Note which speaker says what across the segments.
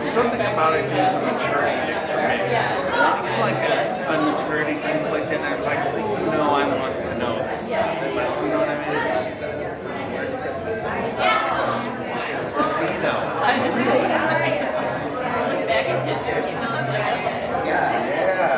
Speaker 1: something about it is a maturity. It's like a maturity thing clicked in. I was like, no, I want to know this stuff. But, you know what I mean? To see though.
Speaker 2: Back in pictures.
Speaker 1: Yeah.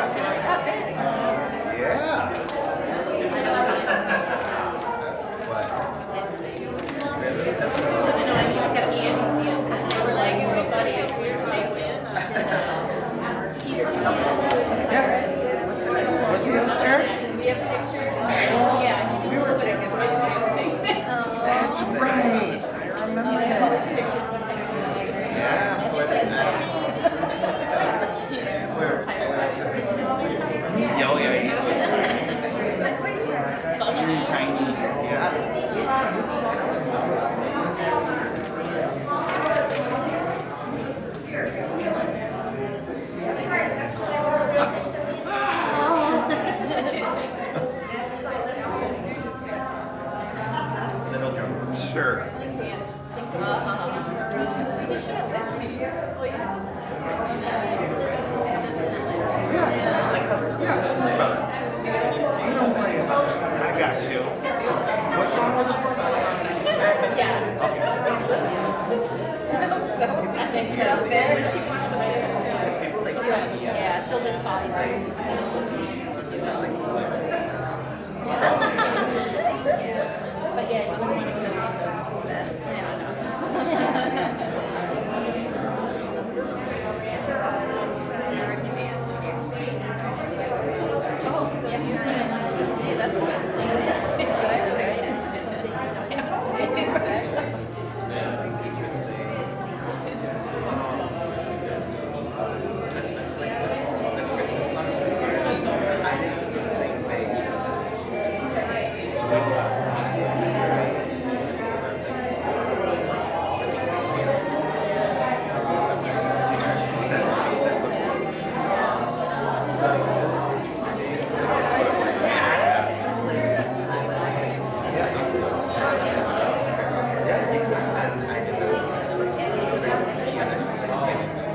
Speaker 1: Was he out there?
Speaker 2: We have pictures. Yeah.
Speaker 1: We were taking. That's right. I remember that. Yeah. Oh yeah, he was tiny. Tiny. Yeah. Sure. I got you. What song was it for?
Speaker 2: Yeah, she'll just call you. But yeah, you wouldn't want to go that. Yeah, I know. Ricky's answer. Oh, yeah. Hey, that's good.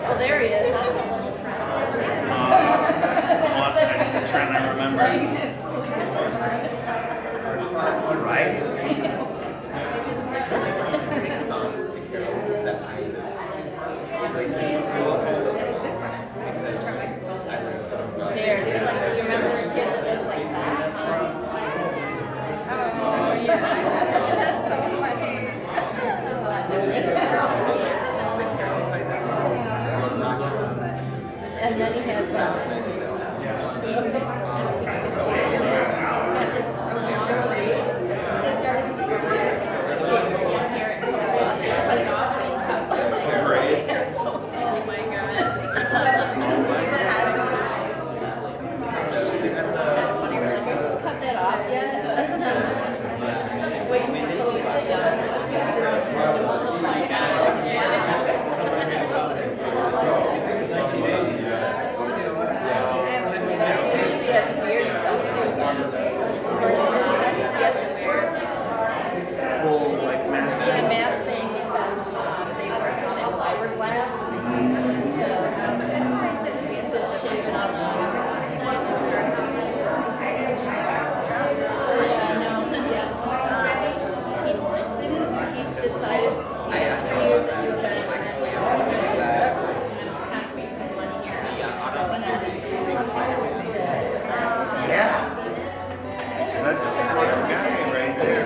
Speaker 2: Oh, there he is. That's a little trend.
Speaker 1: That's the trend I remember. Right?
Speaker 2: There, do you like, do you remember the kid that was like that? Oh, yeah. That's so funny. And then he has cut that off yet? Wait, He has weird stuff too. He has to wear
Speaker 1: Full like mask.
Speaker 2: a mask thing because they work on that fiberglass. He's just shaving off He decided he has 3 years that you were going to
Speaker 1: Yeah. So that's a smart guy right there.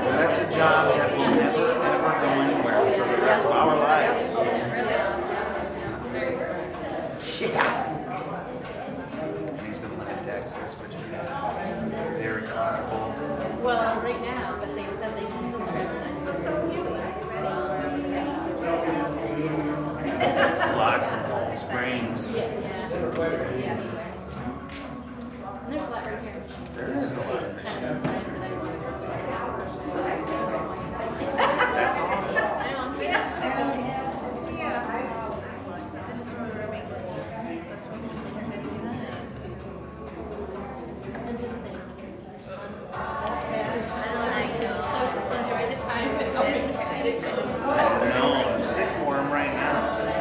Speaker 1: That's a job that will never ever go anywhere for the rest of our lives. Yeah. And he's gonna live in Texas, which is very comfortable.
Speaker 2: Well, right now, but they said they can
Speaker 1: There's lots of springs.
Speaker 2: Yeah. And there's a lot right here.
Speaker 1: There is a lot of Michigan. That's awesome.
Speaker 2: I know, yeah.
Speaker 1: No, I'm sick for him right now.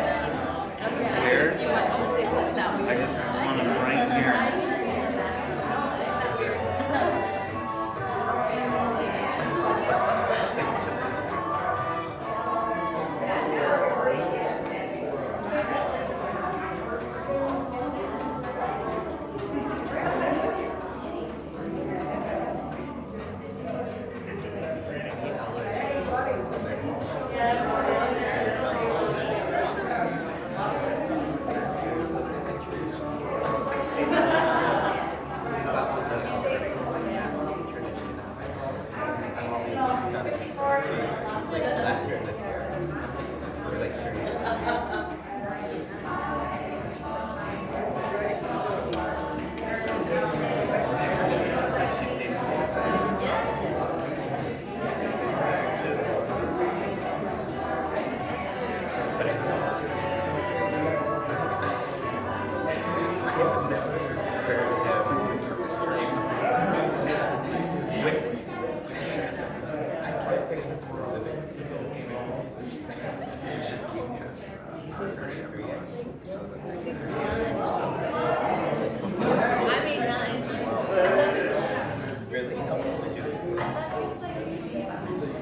Speaker 1: We should keep this every year so that they can
Speaker 2: I mean, nice.
Speaker 3: Really? How old did you?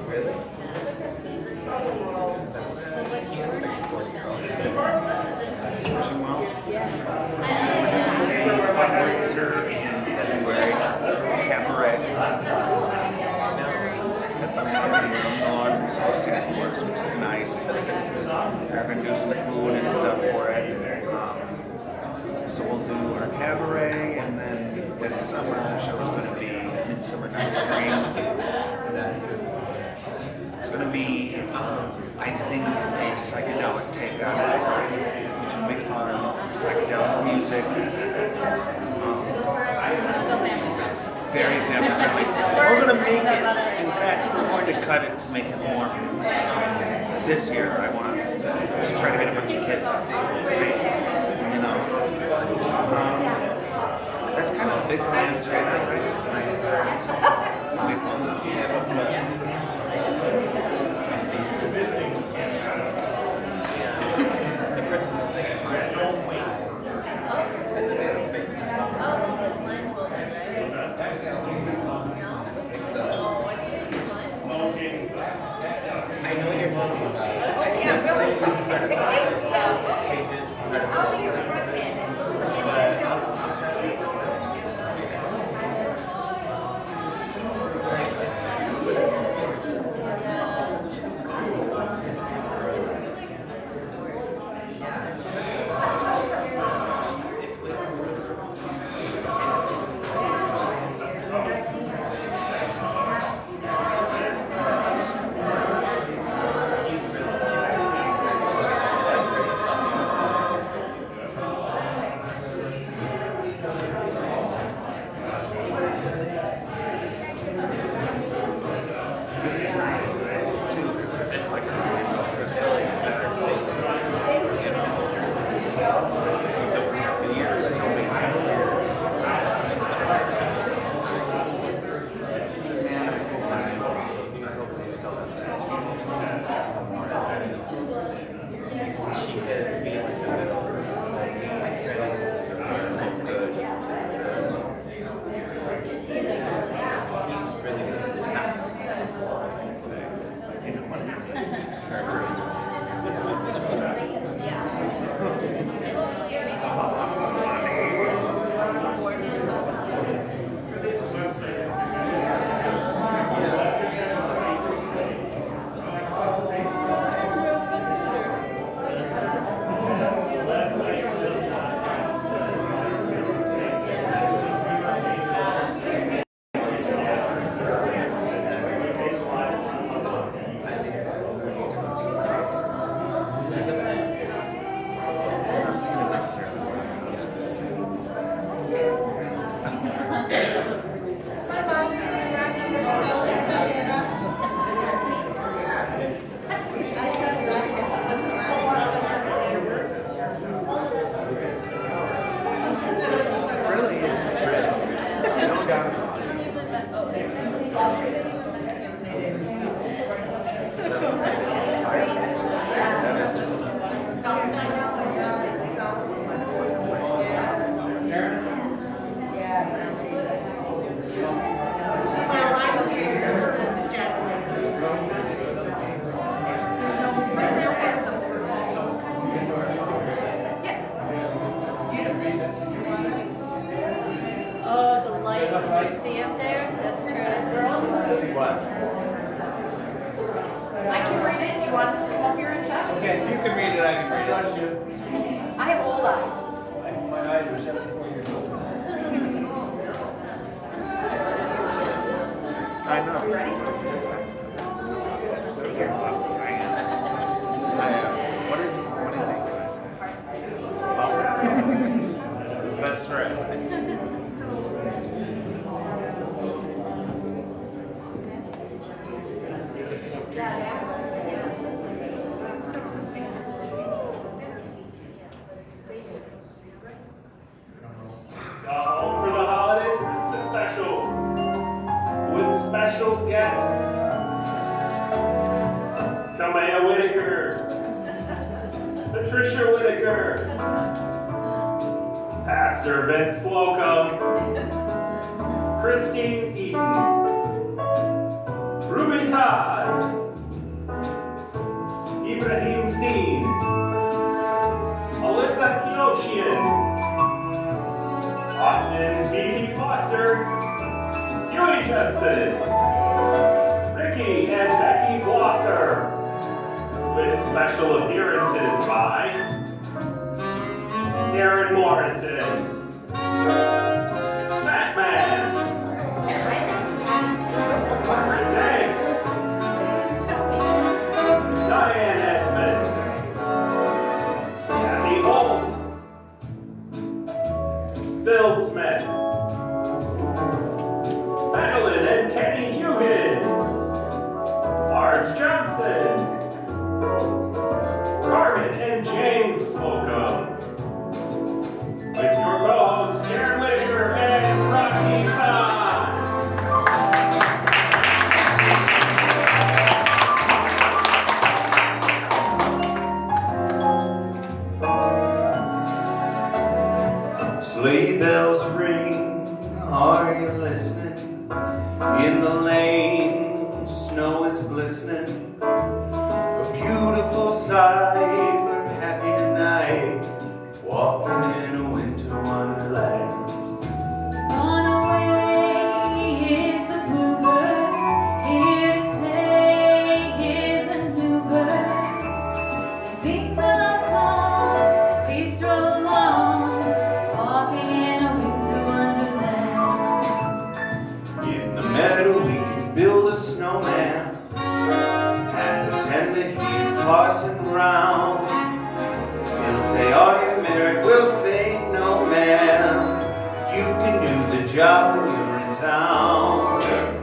Speaker 3: Really?
Speaker 1: pushing well.
Speaker 2: Yeah.
Speaker 1: Fundraiser in February, cabaret. At the laundry's hosting it for us, which is nice. They're gonna do some food and stuff for it. So we'll do our cabaret, and then this summer the show's gonna be Midsummer Night's Dream. It's gonna be, I think, a psychedelic take on it, which will be fun. Psychedelic music.
Speaker 2: Still family.
Speaker 1: Very family friendly. We're gonna make it. In fact, we're going to cut it to make it more. This year, I want to try to get a bunch of kids out there. See, you know, that's kind of a big plan right now, right? It'll be fun.
Speaker 3: I know what you're talking about.
Speaker 2: Oh, the light. You see up there? That's true.
Speaker 1: See what?
Speaker 4: I can read it. You want us to come up here and check?
Speaker 3: Okay, if you can read it, I can read it.
Speaker 4: I have old eyes.
Speaker 3: My eyes are 74 years old.
Speaker 1: I know.
Speaker 4: Sit here.
Speaker 1: What is
Speaker 5: Foster, Patricia Whitaker, Pastor Vince Slocum, Christine Eaton, Ruben Todd, Ibrahim Seen, Alyssa Keochian, Austin B.D. Foster, Huey Judson, Ricky and Becky Blosser, with special appearances by Aaron Morrison, Matt Mans, Martin Banks, Diane Edmonds, Kathy Holt, Phil Smith, Madeline and Kenny Hugan, Arch Johnson, Carmen and James Slocum, with your co-hosts Karen Whitaker and Rocky Todd.
Speaker 1: Sleigh bells ring, are you listening? In the lane, snow is glistening. A beautiful sight, we're happy tonight, walking in a winter wonderland.
Speaker 2: On our way is the bluebird, here to stay is the bluebird. He sings a love song as we stroll along, walking in a winter wonderland.
Speaker 1: In the meadow we can build a snowman and pretend that he's Parson Brown. He'll say, are you married? We'll say, no ma'am. You can do the job when you're in town.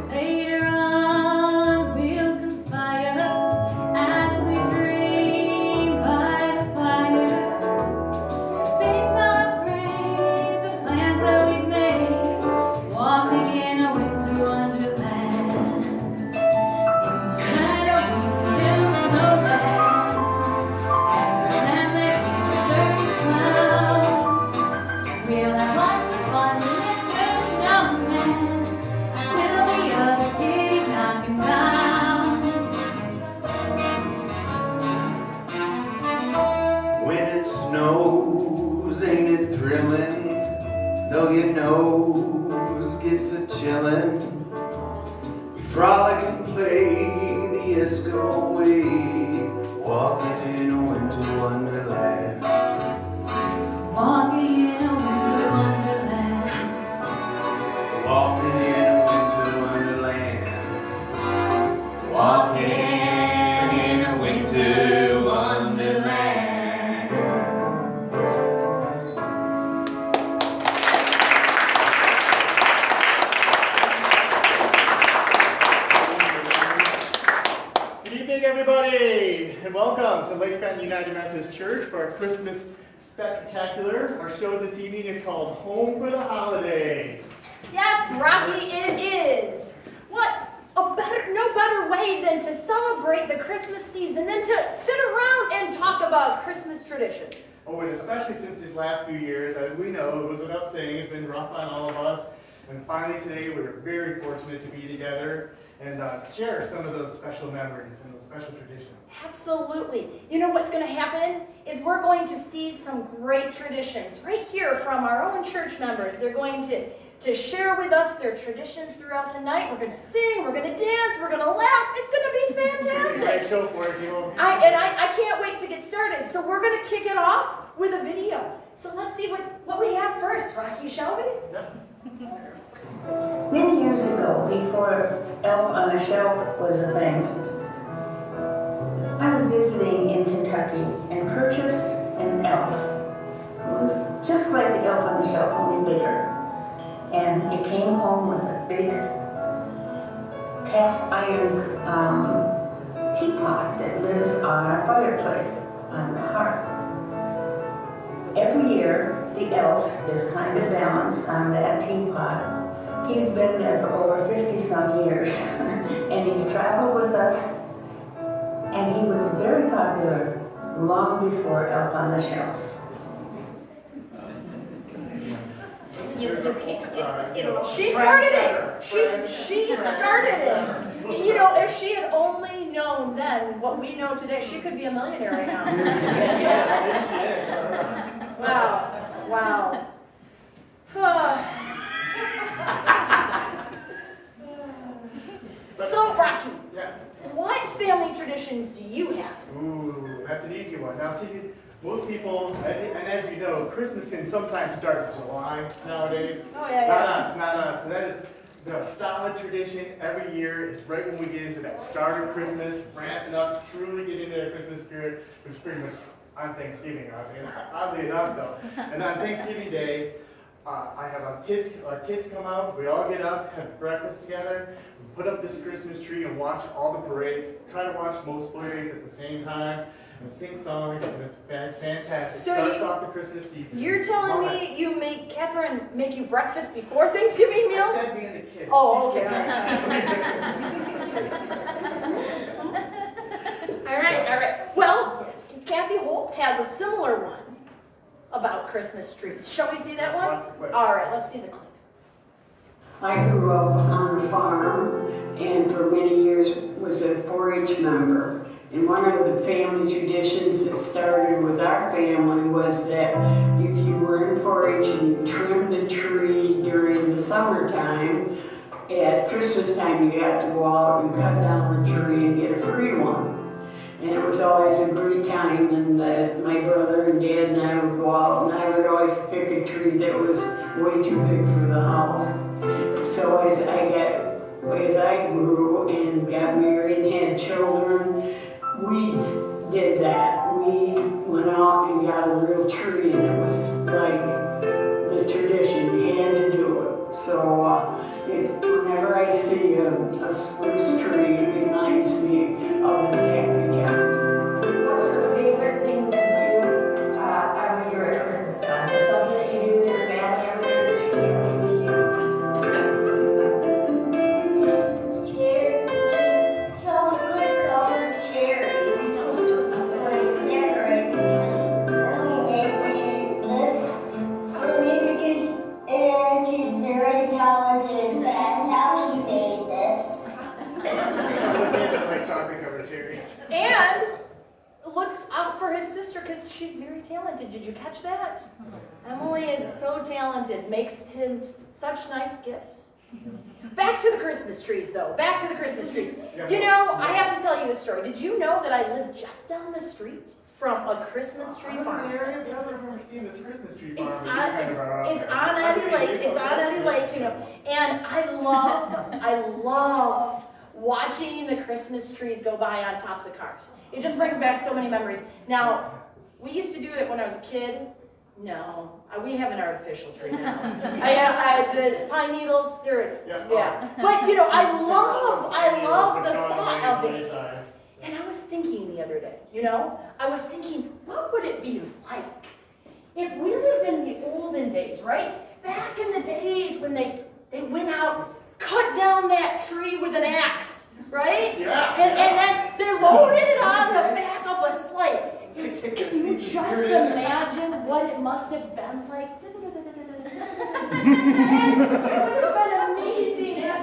Speaker 2: Later on we'll conspire as we dream by the fire. Face unafraid the plans that we made, walking in a winter wonderland. In the meadow we can build a snowman and pretend that he's a circus clown. We'll have lots of fun with Mr. Snowman until the other kitties knock him down.
Speaker 1: When it snows, ain't it thrilling? Though your nose gets a chillin'. We frolic and play the Eskimo way, walking in a winter wonderland.
Speaker 2: Walking in a winter wonderland.
Speaker 1: Walking in a winter wonderland. Walking in a winter wonderland.
Speaker 6: Good evening, everybody, and welcome to Lake Bend United Methodist Church for our Christmas spectacular. Our show this evening is called Home for the Holidays.
Speaker 4: Yes, Rocky, it is. What no better way than to celebrate the Christmas season than to sit around and talk about Christmas traditions.
Speaker 6: Oh, and especially since these last few years, as we know, it goes without saying, it's been rough on all of us. And finally today, we're very fortunate to be together and share some of those special memories and those special traditions.
Speaker 4: Absolutely. You know what's going to happen is we're going to see some great traditions right here from our own church members. They're going to share with us their traditions throughout the night. We're going to sing, we're going to dance, we're going to laugh. It's going to be
Speaker 6: It's a great
Speaker 4: fantastic.
Speaker 6: show for it, people.
Speaker 4: I can't wait to get started. So we're going to kick it off with a video. So let's see what we have first, Rocky, shall we?
Speaker 7: Many years ago, before Elf on a Shelf was a thing, I was visiting in Kentucky and purchased an elf. It was just like the Elf on the Shelf, only bigger. And it came home with a big cast iron teapot that lives on our fireplace on the hearth. Every year, the elf is kind of balanced on that teapot. He's been there for over 50-some years, and he's traveled with us And he was very popular long before Elf on the Shelf.
Speaker 4: She started it. She started it. You know, if she had only known then what we know today, she could be a millionaire right now. Wow. So, Rocky,
Speaker 6: Yeah.
Speaker 4: what family traditions do you have?
Speaker 6: Ooh, that's an easy one. Now, see, most people, and as you know, Christmas can sometimes start in July nowadays.
Speaker 4: Oh, yeah.
Speaker 6: Not us. So that is the solid tradition every year. It's right when we get into that start of Christmas, ramping up, truly get into the Christmas spirit, which is pretty much on Thanksgiving, oddly enough, though. And on Thanksgiving Day, I have our kids come out, we all get up, have breakfast together, we put up this Christmas tree and watch all the parades, try to watch most parades at the same time, and sing songs, and it's fantastic.
Speaker 4: So
Speaker 6: Starts off the Christmas season.
Speaker 4: You're telling
Speaker 6: Love
Speaker 4: me
Speaker 6: it.
Speaker 4: you make Catherine make you breakfast before Thanksgiving meal?
Speaker 6: I said me and the kids.
Speaker 4: Oh,
Speaker 6: She
Speaker 4: okay.
Speaker 6: said-
Speaker 4: All right. Well, Kathy Holt has a similar one about Christmas trees. Shall we see that
Speaker 6: Let's
Speaker 4: one?
Speaker 6: watch the clip.
Speaker 4: All right, let's see the clip.
Speaker 7: I grew up on a farm and for many years was a 4-H member. And one of the family traditions that started with our family was that if you were in 4-H and you trimmed the tree during the summertime, at Christmas time you got to go out and cut down the tree and get a free one. And it was always a great time, and my brother and dad and I would go out, and I would always pick a tree that was way too big for the house. So as I grew and got married and had children, we did that. We went out and got a real tree, and it was like the tradition. You had to do it. So whenever I see a spruce tree, it reminds me of this happy time.
Speaker 8: What's your favorite thing to do every year at Christmas time? Is there something that you do with your family every year that you can't wait to
Speaker 9: Cherry, chocolate covered cherry. When it's decorated, only made me this for me because she's very talented. That's how she made this.
Speaker 6: Like chocolate covered cherries.
Speaker 4: And looks out for his sister because she's very talented. Did you catch that? Emily is so talented, makes him such nice gifts. Back to the Christmas trees, though. Back to the Christmas trees. You know, I have to tell you a story. Did you know that I live just down the street from a Christmas tree farm?
Speaker 6: I've never seen this Christmas tree farm.
Speaker 4: It's on Eddy Lake. It's on Eddy Lake, you know. And I love watching the Christmas trees go by on tops of cars. It just brings back so many memories. Now, we used to do it when I was a kid. No, we have an artificial tree now. The pine needles, yeah. But you know, I love the thought of it. And I was thinking the other day, what would it be like if we lived in the olden days, right? Back in the days when they went out, cut down that tree with an axe, right?
Speaker 6: Yeah.
Speaker 4: And then they loaded it on the back of a sleigh. Can you just imagine what it must have been like? And it would have been amazing as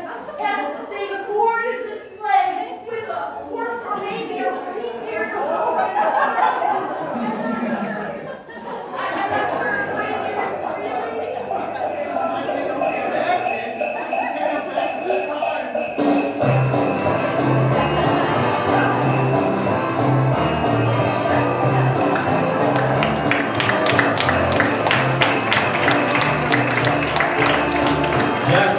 Speaker 4: they poured the sleigh with a horse or maybe a reindeer. I'm not sure if
Speaker 10: Yes,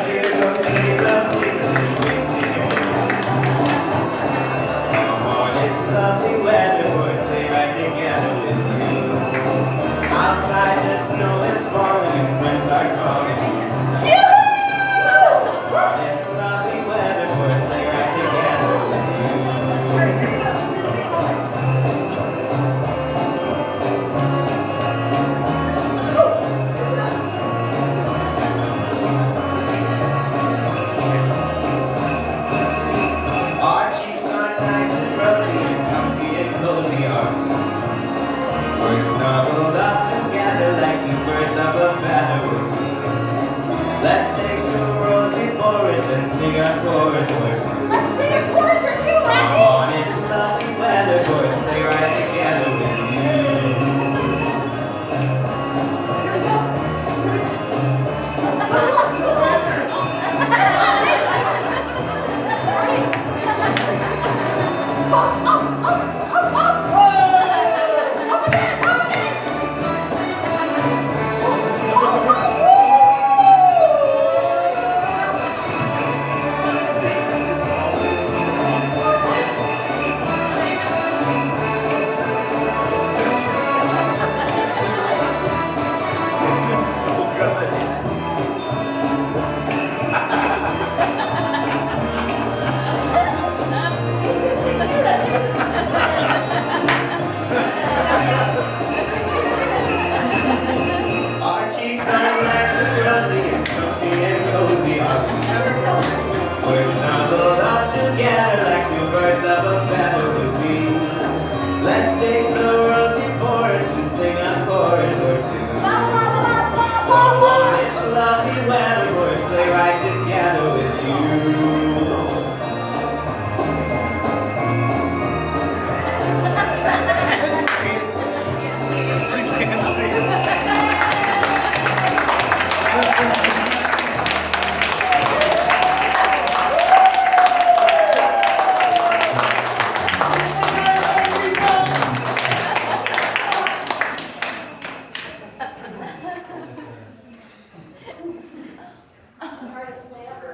Speaker 10: We're snuggled up together like two birds of a feather with me. Let's take the world before us and sing our chorus.
Speaker 4: Let's sing a chorus or two, Rocky.
Speaker 10: Come on, it's lovely weather, boys, stay right together with you. Our cheeks are nice and rosy and cozy and cozy are we. We're snuggled up together like two birds of a feather with me. Let's take the world before us and sing a chorus or two. Come on, it's lovely weather, boys, stay right together with you.
Speaker 4: Hardest way ever.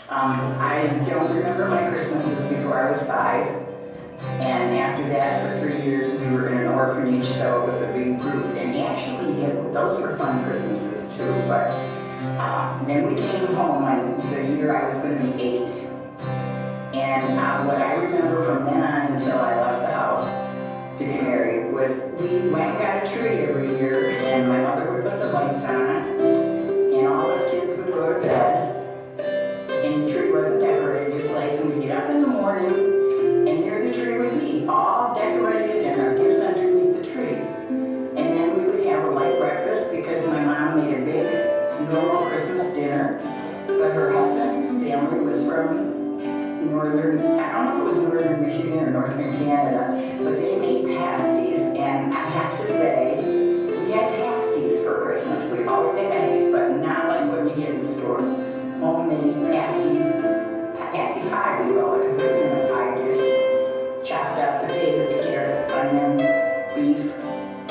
Speaker 7: I don't remember my Christmases before I was 5. And after that, for 3 years, we were in an orphanage, so it was a big group. And actually, those were fun Christmases too. But then we came home the year I was going to be 8. And what I remember from then on until I left the house to get married was we went and got a tree every year, and my mother would put the lights on it, and all us kids would go to bed. And the tree wasn't decorated, just lights, and we'd get up in the morning, and there the tree would be, all decorated and our gifts underneath the tree. And then we would have a light breakfast because my mom made a big, normal Christmas dinner. But her husband's family was from northern, I don't know if it was northern Michigan or northern Canada, but they made pasties. And I have to say, we had pasties for Christmas. We always had pasties, but not like what you get in the store. Homemade pasties, pasty pie we call it, because it was in a pie dish. Chopped up potatoes, carrots, onions, beef,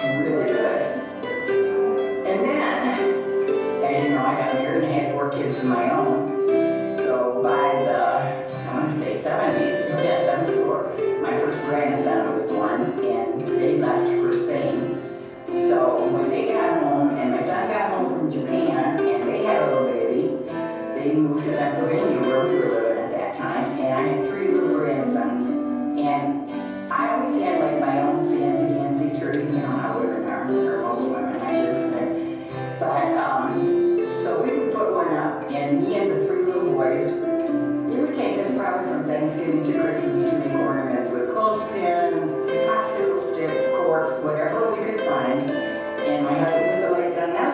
Speaker 7: really good. And then, as you know, I got married and had 4 kids of my own. So by the, I want to say 70s, yeah, 74, my first grandson was born, and they left for Spain. So when they got home, and my son got home from Japan, and they had a little baby, they moved to Pennsylvania where we were living at that time, and I had 3 little grandsons. And I always had like my own fancy dancy tree, you know how women are, or most women, I should say. But, so we would put one up, and me and the 3 little boys, it would take us probably from Thanksgiving to Christmas to make ornaments with clothespins, popsicle sticks, corks, whatever we could find. And my husband put the lights on that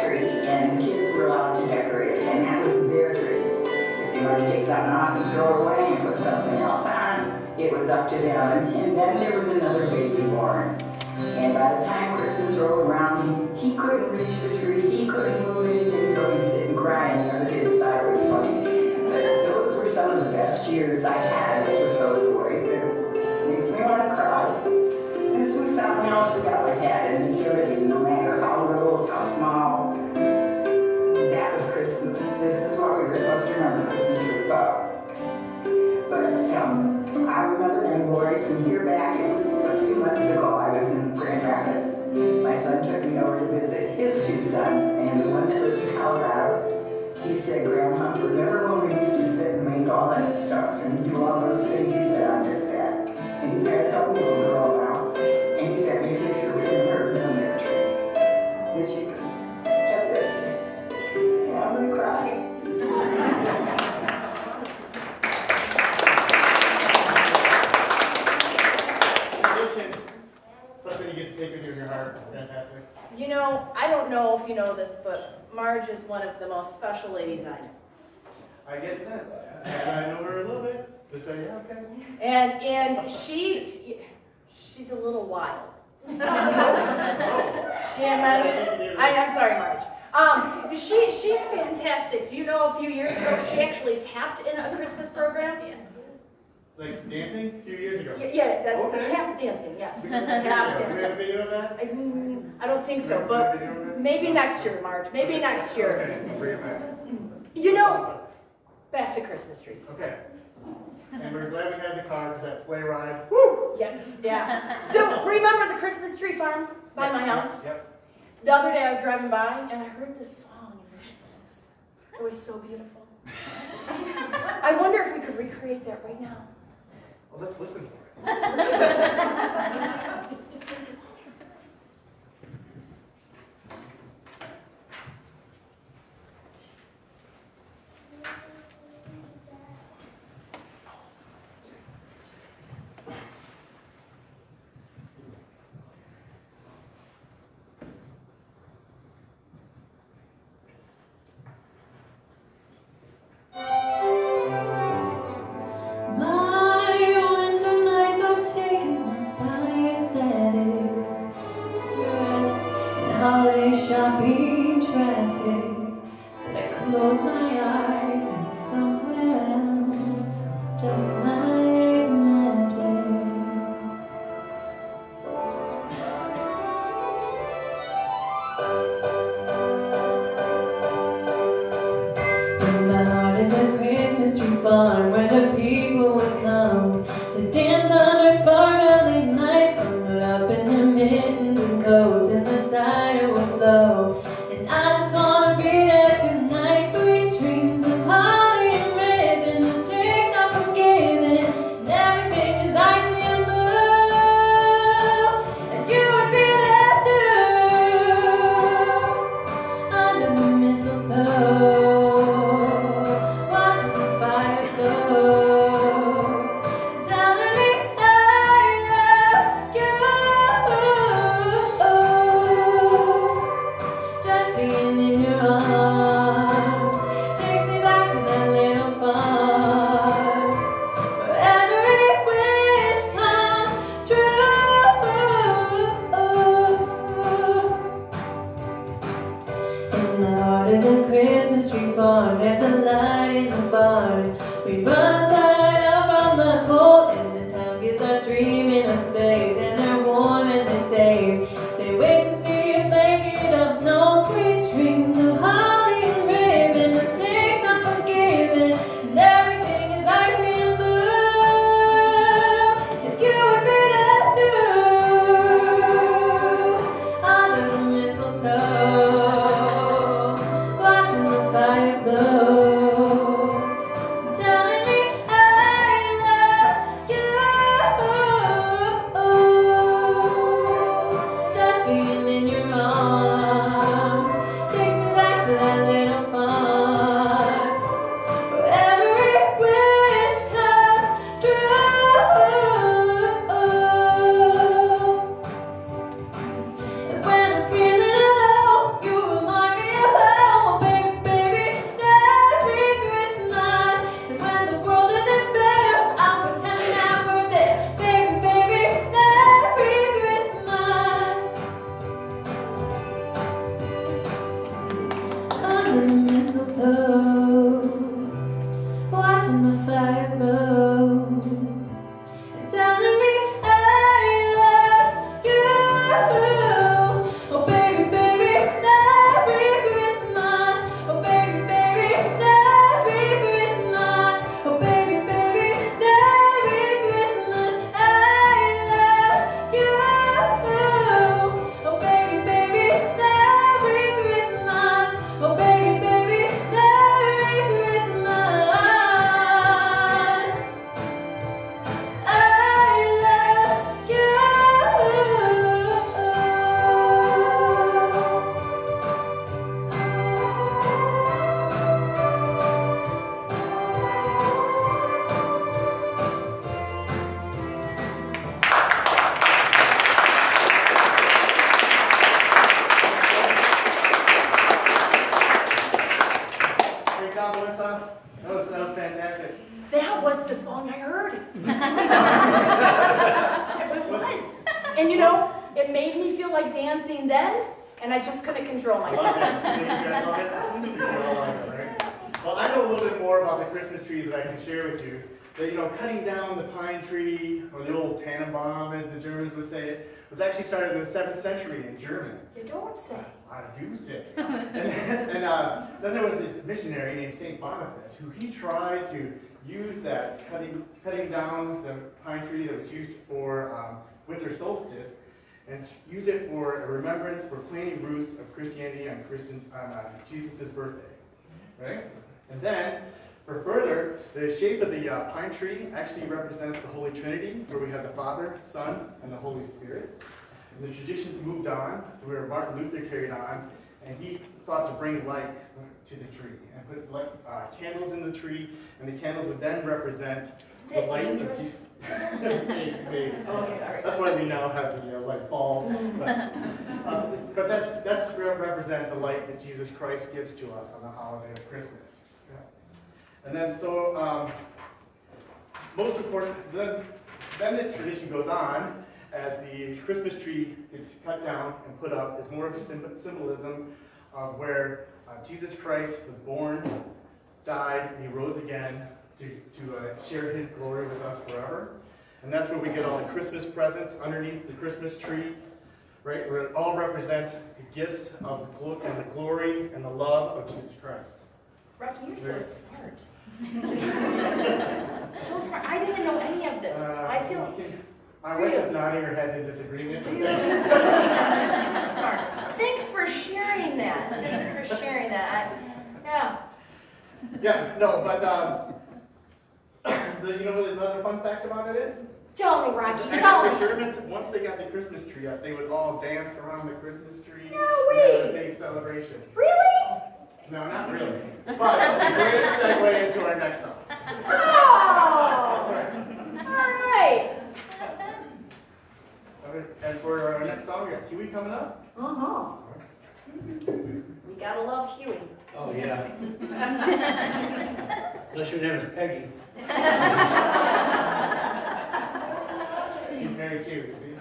Speaker 7: tree, and the kids were allowed to decorate it, and that was their tree. If they wanted to take something off and throw it away and put something else on, it was up to them. And then there was another baby born. And by the time Christmas rolled around, he couldn't reach the tree, he couldn't move anything, so he'd sit and cry, and the other kids thought it was funny. But those were some of the best years I had with those boys. It makes me want to cry. This was something else we always had in utility, no matter how little, how small. That was Christmas. This is what we were supposed to remember Christmas was about. But I remember them boys, and here back, it was a few months ago, I was in Grand Rapids. My son took me over to visit his 2 sons, and the one that lives in Colorado, he said, Grandma, remember when we used to sit and make all that stuff and do all those things? He said, I miss that. And he's got a little girl now. And he sent me a picture of him and her doing their
Speaker 6: something you get to take with you in your heart. It's fantastic.
Speaker 4: You know, I don't know if you know this, but Marge is one of the most special ladies I know.
Speaker 6: I get a sense. And I know her a little bit. Just say, yeah, okay.
Speaker 4: And she's a little wild. She mentioned, I'm sorry, Marge. She's fantastic. Do you know a few years ago she actually tapped in a Christmas program?
Speaker 6: Like dancing a few years ago.
Speaker 4: Yeah, that's
Speaker 6: Okay.
Speaker 4: tap dancing, yes.
Speaker 6: Do
Speaker 4: Tap
Speaker 6: we have a
Speaker 4: dancing.
Speaker 6: video of that?
Speaker 4: I don't think so, but maybe next year, Marge. Maybe next year.
Speaker 6: Okay, we'll bring it back.
Speaker 4: You know, back to Christmas trees.
Speaker 6: Okay. And we're glad we had the car because that sleigh ride. Woo!
Speaker 4: Yeah. So remember the Christmas tree farm by my house?
Speaker 6: Yep.
Speaker 4: The other day I was driving by and I heard this song in the distance. It was so beautiful. I wonder if we could recreate that right now.
Speaker 6: Well, let's listen for it.
Speaker 2: My winter nights are taken up by aesthetic stress and holiday shopping traffic. But I close my eyes and it's somewhere else, just like magic. My heart is a Christmas tree farm where the people would come to dance under sparkling lights, bundled up in their mittens and coats, and the cider would flow. And I just wanna be there tonight. Sweet dreams of holly and ribbon, the strings are forgiven, and everything is icy and blue. And you would be there too, under the mistletoe, watching the fire glow.
Speaker 4: you know, it made me feel like dancing then, and I just couldn't control myself.
Speaker 6: You guys love it? You all like it, right? Well, I know a little bit more about the Christmas trees that I can share with you. That, you know, cutting down the pine tree, or the old Tannenbaum, as the Germans would say it, was actually started in the 7th century in Germany.
Speaker 4: You don't say.
Speaker 6: I do say. And then there was this missionary named St. Boniface, who he tried to use that, cutting down the pine tree that was used for winter solstice, and use it for a remembrance for planting roots of Christianity on Jesus' birthday, right? And then, for further, the shape of the pine tree actually represents the Holy Trinity, where we have the Father, Son, and the Holy Spirit. And the traditions moved on, so where Martin Luther carried on, and he thought to bring light to the tree, and put candles in the tree, and the candles would then represent the light of Jesus. Maybe. That's why we now have the light bulbs. But that's to represent the light that Jesus Christ gives to us on the holiday of Christmas. And then most important, then the tradition goes on as the Christmas tree is cut down and put up is more of a symbolism of where Jesus Christ was born, died, and he rose again to share his glory with us forever. And that's where we get all the Christmas presents underneath the Christmas tree, right? Where it all represent the gifts of the glory and the love of Jesus Christ.
Speaker 4: Rocky, you're so smart. So smart. I didn't know any of this. I feel...
Speaker 6: My wife is nodding her head in disagreement.
Speaker 4: You're so smart. Thanks for sharing that. Thanks for sharing that.
Speaker 6: Yeah, no, but you know what another fun fact about it is?
Speaker 4: Tell me, Rocky, tell
Speaker 6: The
Speaker 4: me.
Speaker 6: Germans, once they got the Christmas tree up, they would all dance around the Christmas tree.
Speaker 4: No
Speaker 6: and have a
Speaker 4: way.
Speaker 6: big celebration.
Speaker 4: Really?
Speaker 6: No, not really. But it's a great segue into our next song.
Speaker 4: Oh!
Speaker 6: That's right.
Speaker 4: All right.
Speaker 6: And for our next song, we have Huey coming up.
Speaker 4: Uh-huh. We gotta love Huey.
Speaker 3: Oh, yeah. Unless your name is Peggy.
Speaker 6: He's married too, you see.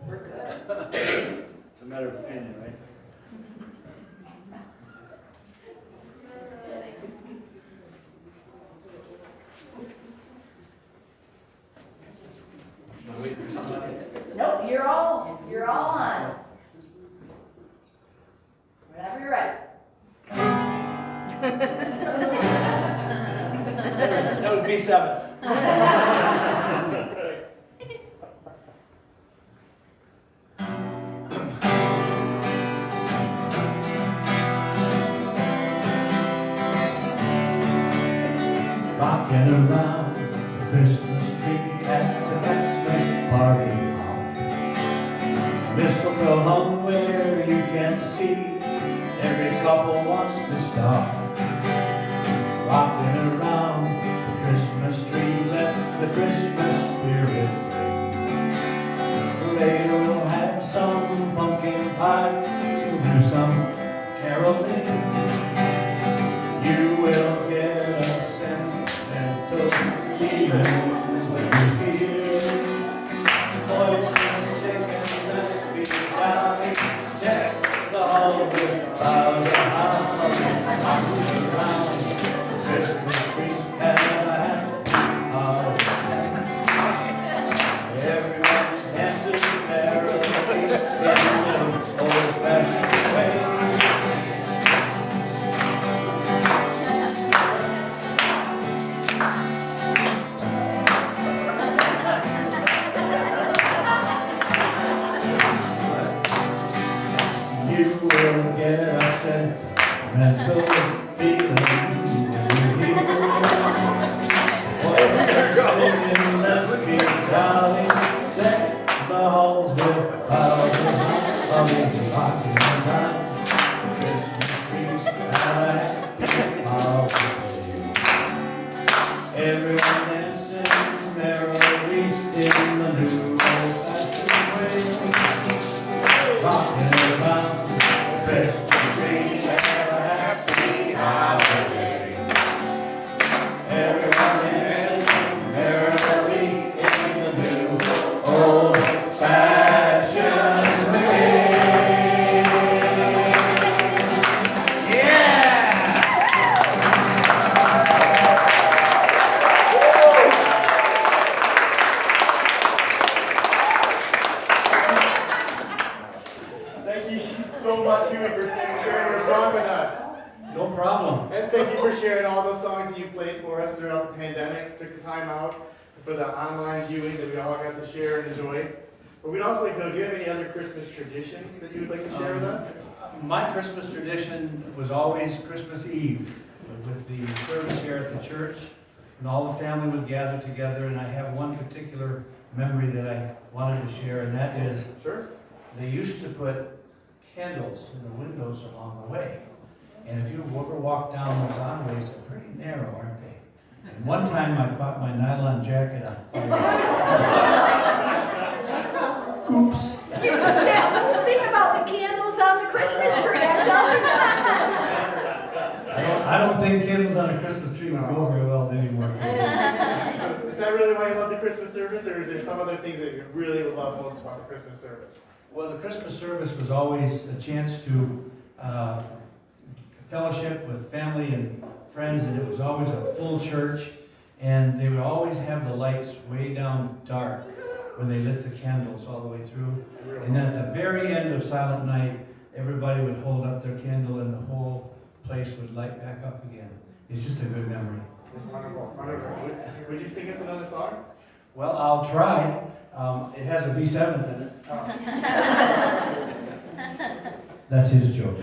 Speaker 3: We're good? It's a matter of opinion, right?
Speaker 4: Nope, you're all on. Whenever you're ready.
Speaker 3: That would be 7.
Speaker 10: Rocking around the Christmas tree at the Christmas party hall. Mistletoe hung where you can see every couple wants to stop. Rocking around the Christmas tree, let the Christmas spirit ring. Later we'll have some pumpkin pie, we'll do some caroling. You will get a sentimental feeling when you hear voices singing that be loudly. Deck the hall with clouds of holly, rocking around the Christmas tree, have a happy holiday. Everyone dances merrily in the old-fashioned way. You will get a sentimental feeling when you hear voices singing, let's be jolly. Deck the halls with clouds of holly, rocking around the Christmas tree, have a happy holiday. Everyone dancing merrily in the new old-fashioned way. Rocking around the Christmas tree, have a happy
Speaker 3: No problem.
Speaker 6: And thank you for sharing all those songs that you played for us throughout the pandemic. Took the time out for the online viewing that we all got to share and enjoy. But we'd also like to know, do you have any other Christmas traditions that you would like to share with us?
Speaker 3: My Christmas tradition was always Christmas Eve with the service here at the church, and all the family would gather together, and I have one particular memory that I wanted to share, and that is,
Speaker 6: Sure.
Speaker 3: they used to put candles in the windows along the way. And if you ever walk down those alleyways, they're pretty narrow, aren't they? And one time I caught my nylon jacket on fire. Oops.
Speaker 4: That whole thing about the candles on the Christmas tree, I'm telling you.
Speaker 3: I don't think candles on a Christmas tree would go very well anymore.
Speaker 6: So, is that really why you love the Christmas service, or is there some other things that you really love most about the Christmas service?
Speaker 3: Well, the Christmas service was always a chance to fellowship with family and friends, and it was always a full church, and they would always have the lights way down dark when they lit the candles all the way through. And then at the very end of Silent Night, everybody would hold up their candle and the whole place would light back up again. It's just a good memory.
Speaker 6: It's wonderful. Wonderful. Would you sing us another song?
Speaker 3: Well, I'll try. It has a B7 in it.
Speaker 6: Oh.
Speaker 3: That's his joke.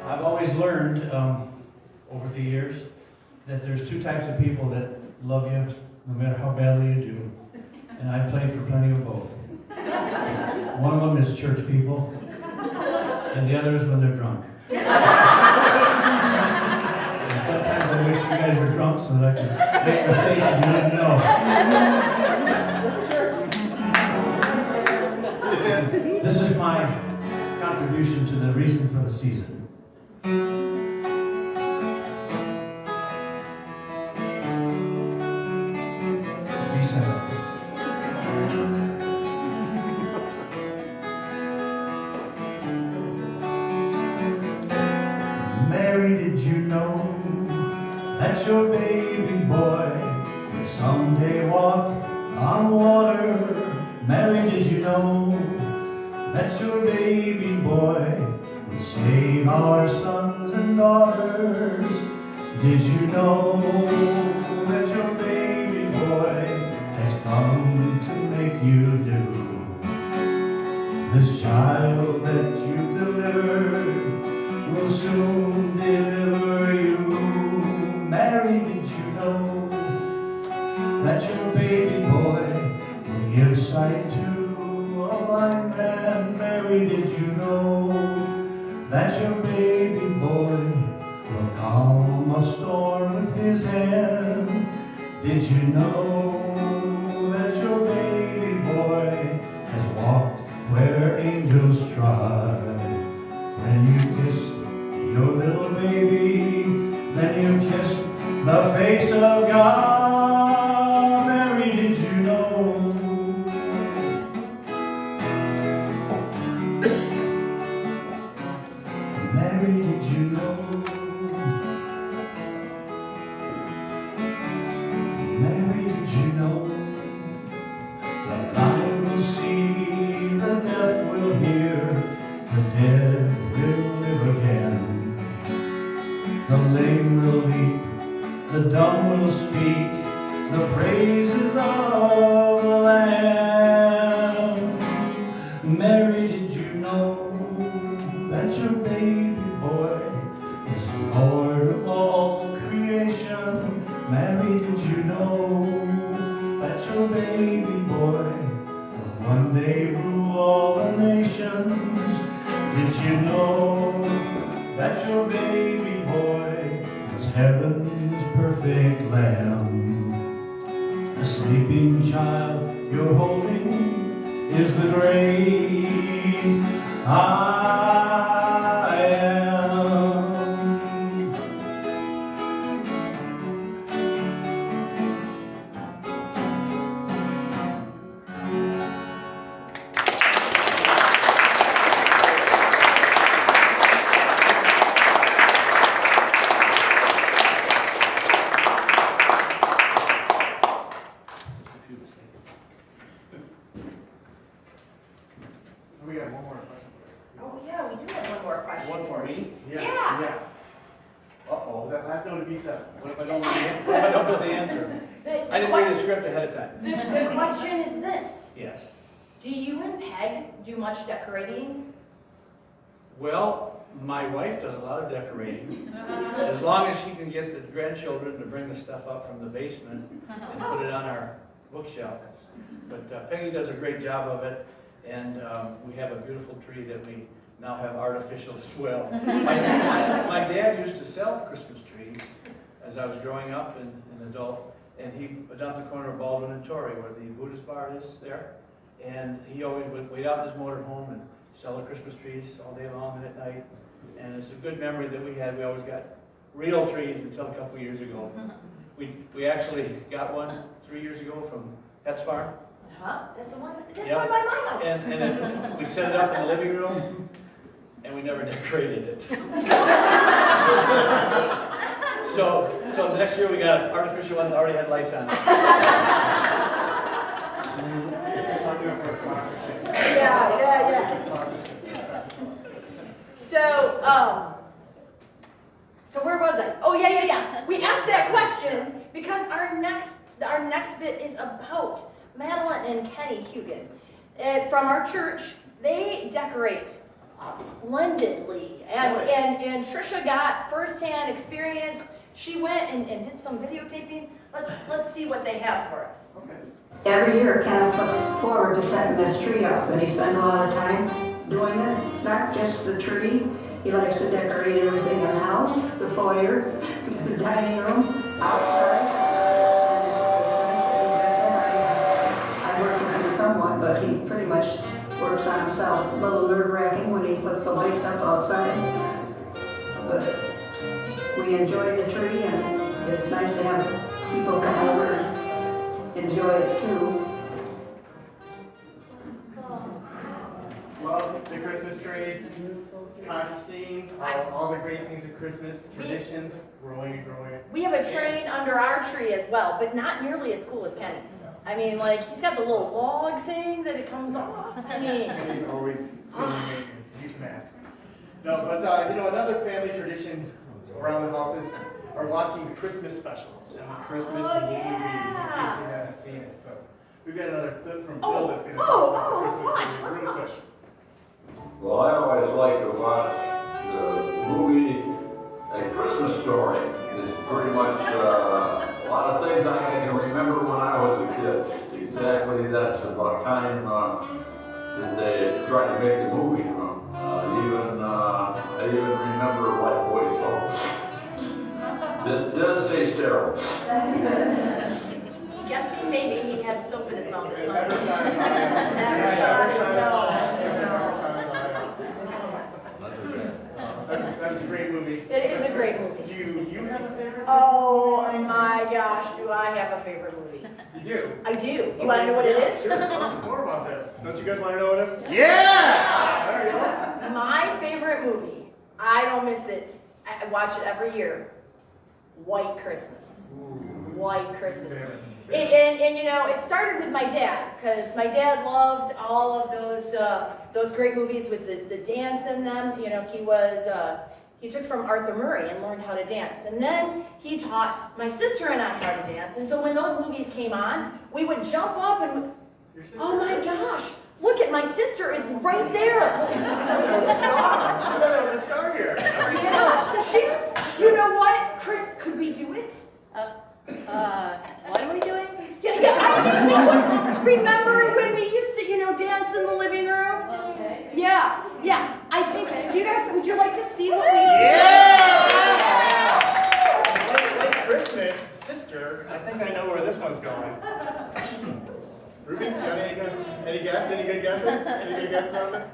Speaker 3: I've always learned over the years that there's two types of people that love you no matter how badly you do. And I played for plenty of both. One of them is church people, and the other is when they're drunk. And sometimes I wish you guys were drunk so that I could make mistakes and you didn't know. This is my contribution to the reason for the season. Mary, did you know that your baby boy will someday walk on water? Mary, did you know that your baby boy will save our sons and daughters? Did you know that your baby boy has come to make you new? This child that you delivered will soon deliver you. Mary, did you know that your baby boy will give sight to a blind man? Mary, did you know that your baby boy will calm a storm with his hand? Did you know that your baby boy has walked where angels trod? When you kissed your little baby, then you kissed the face of God. Mary, did you know? Mary, did you know? Mary, did you know? The blind will see, the deaf will hear, the dead will live again. The lame will leap, the dumb will speak, the praises of the Lamb. Mary, did you know that your baby boy is Lord of all creation? Mary, did you know that your baby boy will one day rule all the nations? Did you know that your baby boy is heaven's perfect lamb? The sleeping child you're holding is the great I am.
Speaker 6: we have one more question.
Speaker 4: Oh, yeah, we do have one more question.
Speaker 11: One for me?
Speaker 4: Yeah.
Speaker 6: Uh-oh, that last note would be 7. What if I don't know the answer?
Speaker 11: What if I don't know the answer? I didn't read the script ahead of time.
Speaker 4: The question is this.
Speaker 11: Yes.
Speaker 4: Do you and Peg do much decorating?
Speaker 11: Well, my wife does a lot of decorating. As long as she can get the grandchildren to bring the stuff up from the basement and put it on our bookshelf. But Peggy does a great job of it, and we have a beautiful tree that we now have artificial as well. My dad used to sell Christmas trees as I was growing up and an adult, and he was down at the corner of Baldwin and Torrey where the Buddhist bar is there, and he always would wait out in his motorhome and sell the Christmas trees all day long and at night, and it's a good memory that we had. We always got real trees until a couple years ago. We actually got one 3 years ago from Hetz Farm.
Speaker 4: Huh? That's the one. That's
Speaker 11: Yeah.
Speaker 4: one by my house.
Speaker 11: And we set it up in the living room, and we never decorated it. So the next year we got an artificial one that already had lights on it.
Speaker 4: Yeah. So where was I? Oh, yeah. We asked that question because our next bit is about Madeline and Kenny Hugan. From our church, they decorate splendidly. And Trisha got firsthand experience. She went and did some videotaping. Let's see what they have for us.
Speaker 6: Okay.
Speaker 7: Every year, Kenneth looks forward to setting this tree up, and he spends a lot of time doing it. It's not just the tree. He likes to decorate everything in the house, the foyer, the dining room, outside. And it's nice that he does that. I work with him somewhat, but he pretty much works on himself. A little nerve-wracking when he puts the lights up outside. But we enjoy the tree, and it's nice to have people come over and enjoy it too.
Speaker 6: Love the Christmas trees, happy scenes, all the great things of Christmas, traditions, growing and growing.
Speaker 4: We have a train under our tree as well, but not nearly as cool as Kenny's. I mean, like, he's got the little log thing that it comes off. I mean,
Speaker 6: He's always doing he's mad. No, but another family tradition around the houses are watching the Christmas specials and the Christmas movies in case you haven't seen it. So we've got another clip from Bill that's going to talk about Christmas movies real quick.
Speaker 12: Well, I always like to watch the movie A Christmas Story. It's pretty much a lot of things I can remember when I was a kid. Exactly, that's about time that they tried to make the movie from. I even remember White Boy Soap. This does taste terrible.
Speaker 4: guessing maybe he had soap in his mouth at some
Speaker 6: Never
Speaker 4: point.
Speaker 6: shine his eye off.
Speaker 4: Never
Speaker 6: Never
Speaker 4: shine,
Speaker 6: shine his
Speaker 4: no.
Speaker 6: eye off. Never shine his eye off. That's a great movie.
Speaker 4: It is a great movie.
Speaker 6: Do you have a favorite?
Speaker 4: Oh
Speaker 6: Christmas movie?
Speaker 4: my gosh, do I have a favorite movie?
Speaker 6: You do?
Speaker 4: I do. You want to know what it is?
Speaker 6: Sure, tell us more about this. Don't you guys want to know what it is?
Speaker 1: Yeah!
Speaker 6: There you go.
Speaker 4: My favorite movie, I don't miss it. I watch it every year. White Christmas. White Christmas. And you know, it started with my dad, because my dad loved all of those great movies with the dance in them. You know, he took from Arthur Murray and learned how to dance. And then he taught my sister and I how to dance. And so when those movies came on, we would jump up and, oh my gosh, look at my sister is right there.
Speaker 6: That was a star. I thought that was a star here.
Speaker 4: Yeah, she's, you know what, Chris, could we do it?
Speaker 2: What are we doing?
Speaker 4: Yeah, I think we would. Remember when we used to, you know, dance in the living room?
Speaker 2: Okay.
Speaker 4: Yeah, I think, do you guys, would you like to see what we
Speaker 6: Like Christmas, sister, I think I know where this one's going. Ruby, you got any guess? Any good guesses? Any good guesses on it?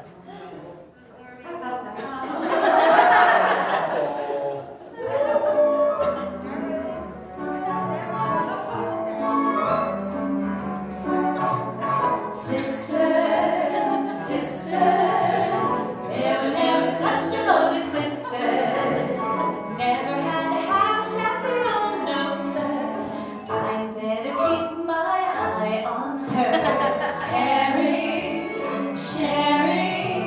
Speaker 2: Sisters, never such devoted sisters. Never had to have a chaperone, no sir. I better keep my eye on her. Caring, sharing,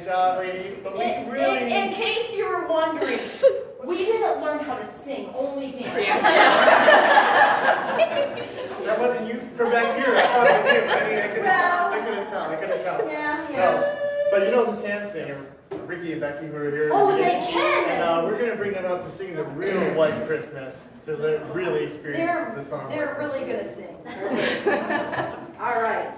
Speaker 6: Nice job, ladies. But we
Speaker 4: In
Speaker 6: really...
Speaker 4: case you were wondering, we didn't learn how to sing, only dance.
Speaker 6: That wasn't you from back here. I thought it was you. I mean, I couldn't tell.
Speaker 4: Yeah.
Speaker 6: No. But you know who can sing? Ricky and Becky who are here.
Speaker 4: Oh, they can!
Speaker 6: And we're going to bring them up to sing the real White Christmas to really experience the song.
Speaker 4: They're really good at singing. All right.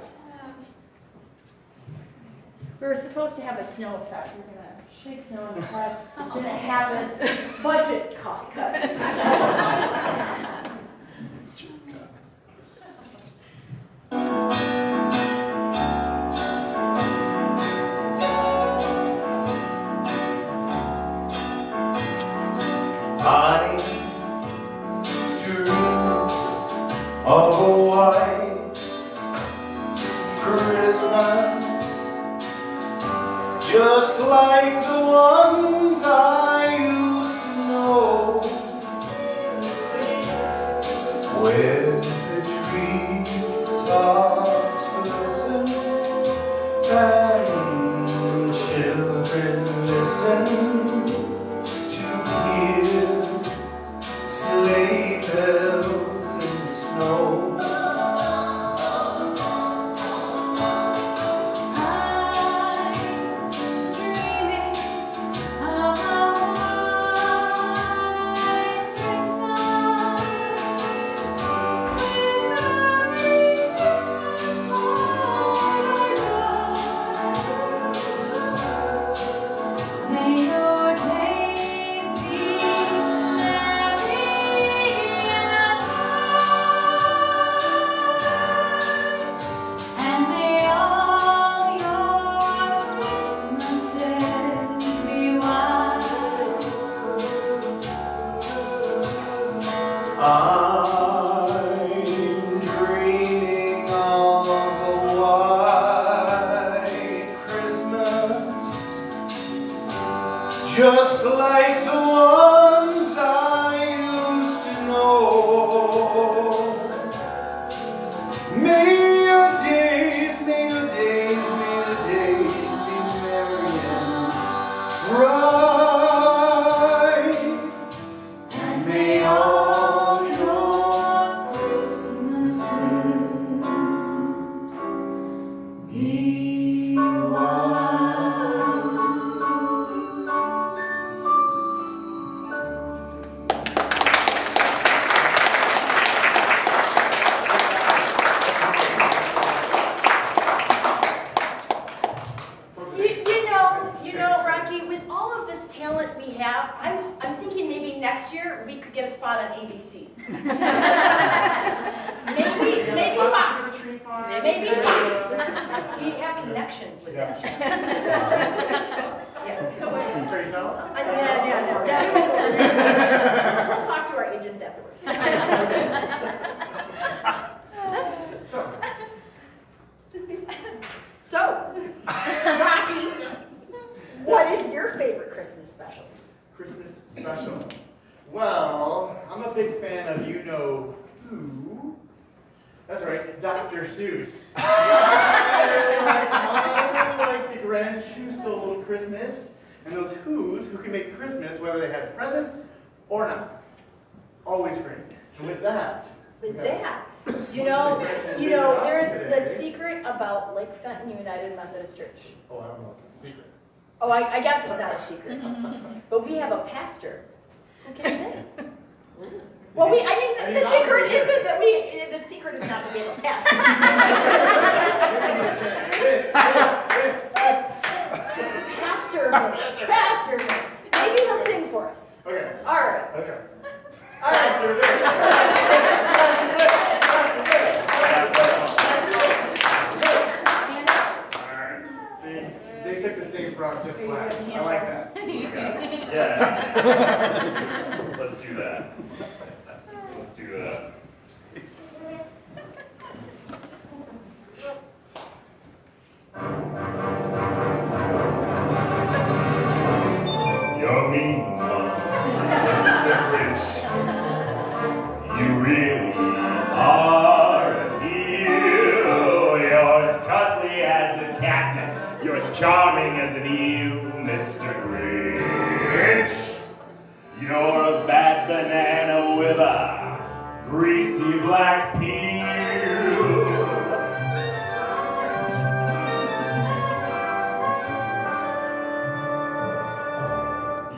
Speaker 4: We were supposed to have a snow effect. We're going to shake snow in the cloud. We're going to have a budget cuts.
Speaker 3: I dream of a white Christmas, just like the ones I used to know, where the treetops glisten and children listen sleigh bells in snow. I'm dreaming of a white Christmas, just like the ones I used to know. May your days be merry and bright, and may all your Christmases be white.
Speaker 4: You know, Rocky, with all of this talent we have, I'm thinking maybe next year we could get a spot on ABC. maybe Fox. Maybe Fox. Do you have connections with that? Yeah.
Speaker 6: Trace out?
Speaker 4: No. We'll talk to our agents afterwards. So, Rocky, what is your favorite Christmas special?
Speaker 6: Christmas special. Well, I'm a big fan of you know who. That's right, Dr. Seuss. I really like the Grinch who stole a little Christmas, and those who's who can make Christmas whether they have presents or not. Always great. And with that.
Speaker 4: You know, there's the secret about Lake Fenton United Methodist Church.
Speaker 6: Oh, I don't know if it's a secret.
Speaker 4: Oh, I guess it's not a secret. But we have a pastor who can sing. Well, the secret isn't that the secret is not that we have a pastor. Pastor. Maybe he'll sing for us.
Speaker 6: Okay.
Speaker 4: All right.
Speaker 6: Okay.
Speaker 4: All right.
Speaker 6: See, they took the same route, just black. I like that.
Speaker 5: Yeah. Let's do that.
Speaker 13: You're mean one, Mr. Grinch. You really are a hero. You're as cuddly as a cat. cactus. You're as charming as an eel, Mr. Grinch. You're a bad banana with a greasy black peel.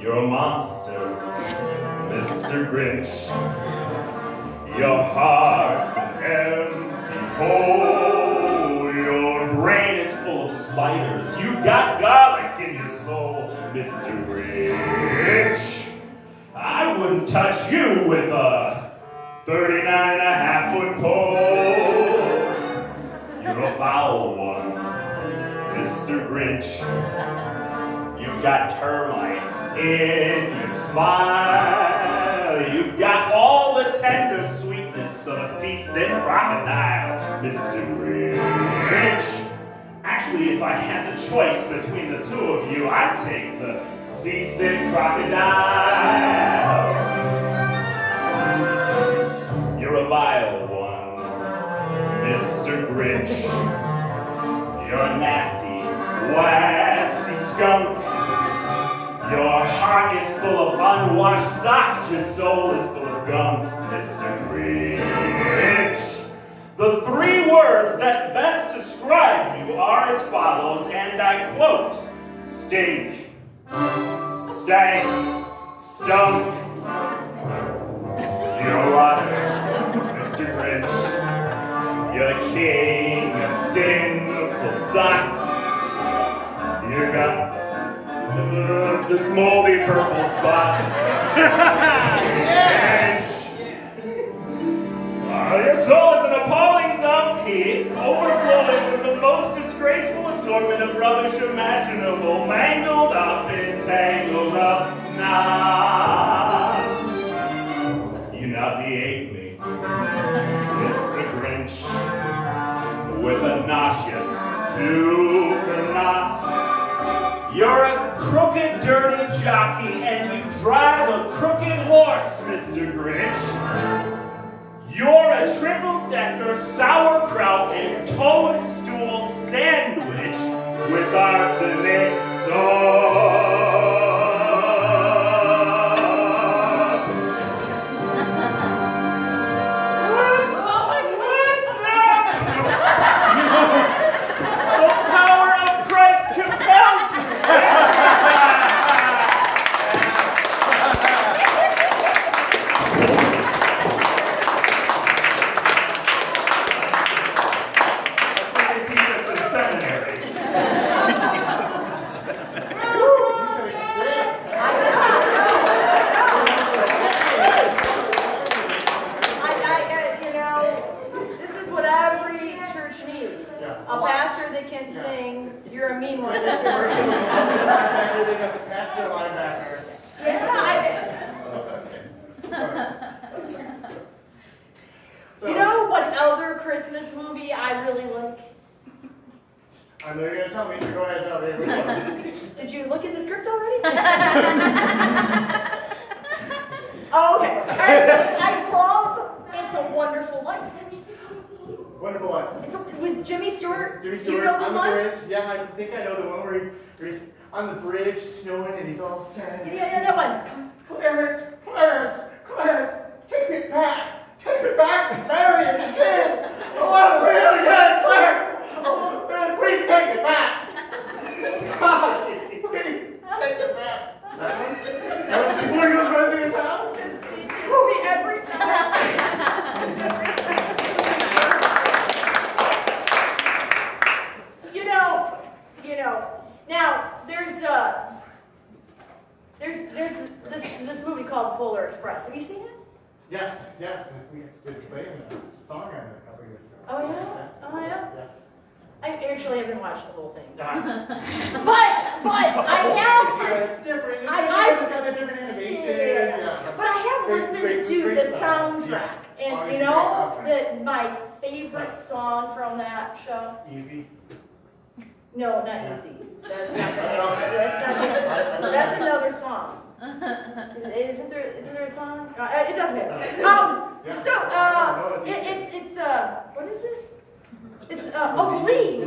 Speaker 13: You're a monster, Mr. Grinch. Your heart's an empty hole. Your brain is full of spiders. You've got garlic in your soul, Mr. Grinch. I wouldn't touch you with a 39.5-foot pole. You're a foul one, Mr. Grinch. You've got termites in your smile. You've got all the tender sweetness of a seasick crocodile, Mr. Grinch. Actually, if I had the choice between the two of you, I'd take the seasick crocodile. You're a vile one, Mr. Grinch. You're a nasty, wasty skunk. Your heart is full of unwashed socks. Your soul is full of gunk, Mr. Grinch. The three words that best describe you are as follows, and I quote: stink, stank, stunk. You're rotten, Mr. Grinch. You're the king of sinful socks. You got this moldy purple spots. Your soul is an appalling dump heap, overflowing with the most disgraceful assortment of rubbish imaginable, mangled up in tangled up knots. You nauseate me, Mr. Grinch, with a nauseous super knots. You're a crooked, dirty jockey, and you drive a crooked horse, Mr. Grinch. You're a triple-decker sauerkraut and toadstool sandwich with arsenic sauce. The power of Christ compels you.
Speaker 4: A pastor that can sing, you're a mean one.
Speaker 6: They got the pastor linebacker.
Speaker 4: You know what other Christmas movie I really like?
Speaker 6: I know you're going to tell me, so go ahead and tell me. Which one?
Speaker 4: Did you look in the script already? Oh, okay. I love It's a Wonderful Life.
Speaker 6: Wonderful Life.
Speaker 4: It's with Jimmy Stewart.
Speaker 6: Jimmy Stewart,
Speaker 4: you know the
Speaker 6: on
Speaker 4: one?
Speaker 6: the bridge. Yeah, I think I know the one where he's on the bridge, snowing, and he's all sad.
Speaker 4: Yeah, that one.
Speaker 6: Clarence, take me back. Take me back, Mary and the kids. I want to live again, Clarence. Please take me back. God, please take me back. Before he goes running through town?
Speaker 4: It's me every time. You know, now there's this movie called Polar Express. Have you seen it?
Speaker 6: Yes. We did play a song on it a couple years ago.
Speaker 4: Oh yeah?
Speaker 6: Yes.
Speaker 4: I actually haven't watched the whole thing. But I have
Speaker 6: It's different. It's got a different animation.
Speaker 4: Yeah. But I have listened to the soundtrack. And you know that my favorite song from that show?
Speaker 6: Easy.
Speaker 4: No, not Easy. That's not that. That's another song. Isn't there a song? It doesn't matter. It's what is it? It's, believe.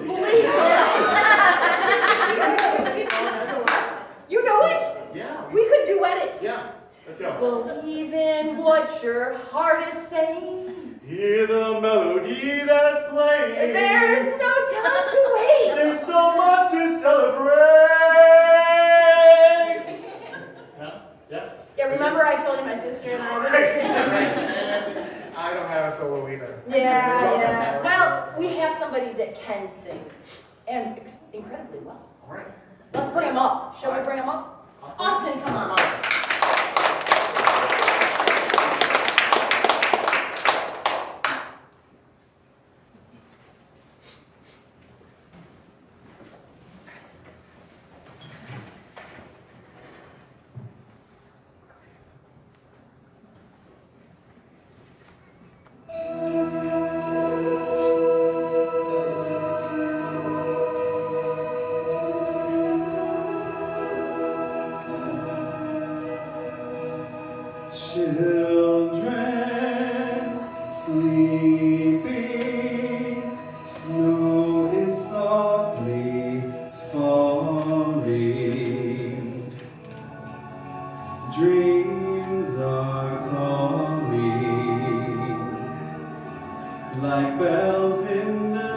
Speaker 4: You know it?
Speaker 6: Yeah.
Speaker 4: We could duet it.
Speaker 6: Yeah. Let's go.
Speaker 4: Believe in what your heart is saying.
Speaker 6: Hear the melody that's playing.
Speaker 4: There's no time to waste.
Speaker 6: There's so much to celebrate.
Speaker 4: Yeah, remember I told you my sister and I were listening.
Speaker 6: I don't have a solo either.
Speaker 4: Yeah. Well, we have somebody that can sing, and incredibly well.
Speaker 6: All right.
Speaker 4: Let's bring him up. Shall we bring him up? Austin, come on up.
Speaker 3: Children sleeping, snow is softly falling. Dreams are calling like bells in the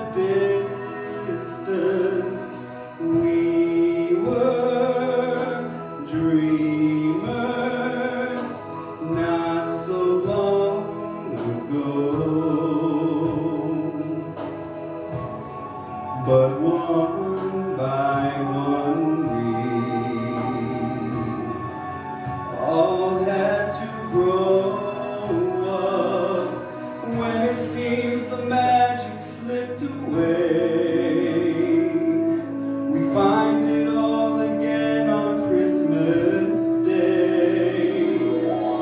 Speaker 3: distance. We were dreamers not so long ago, but one by one we all had to grow up. When it seems the magic slipped away, we find it all again on Christmas Day.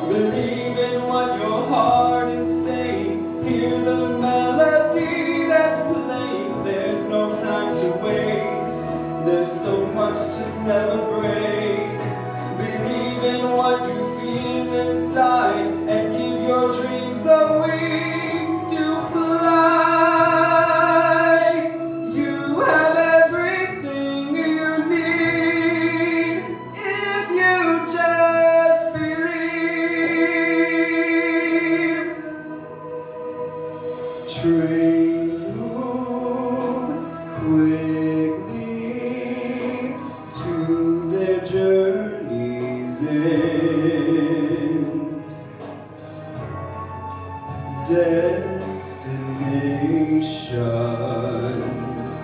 Speaker 3: Believe in what your heart is saying. Hear the melody that's playing. There's no time to waste. There's so much to celebrate. Believe in what you feel inside and give your dreams the wings to fly. You have everything you need if you just believe. Trains move quickly to their journey's end. Destinations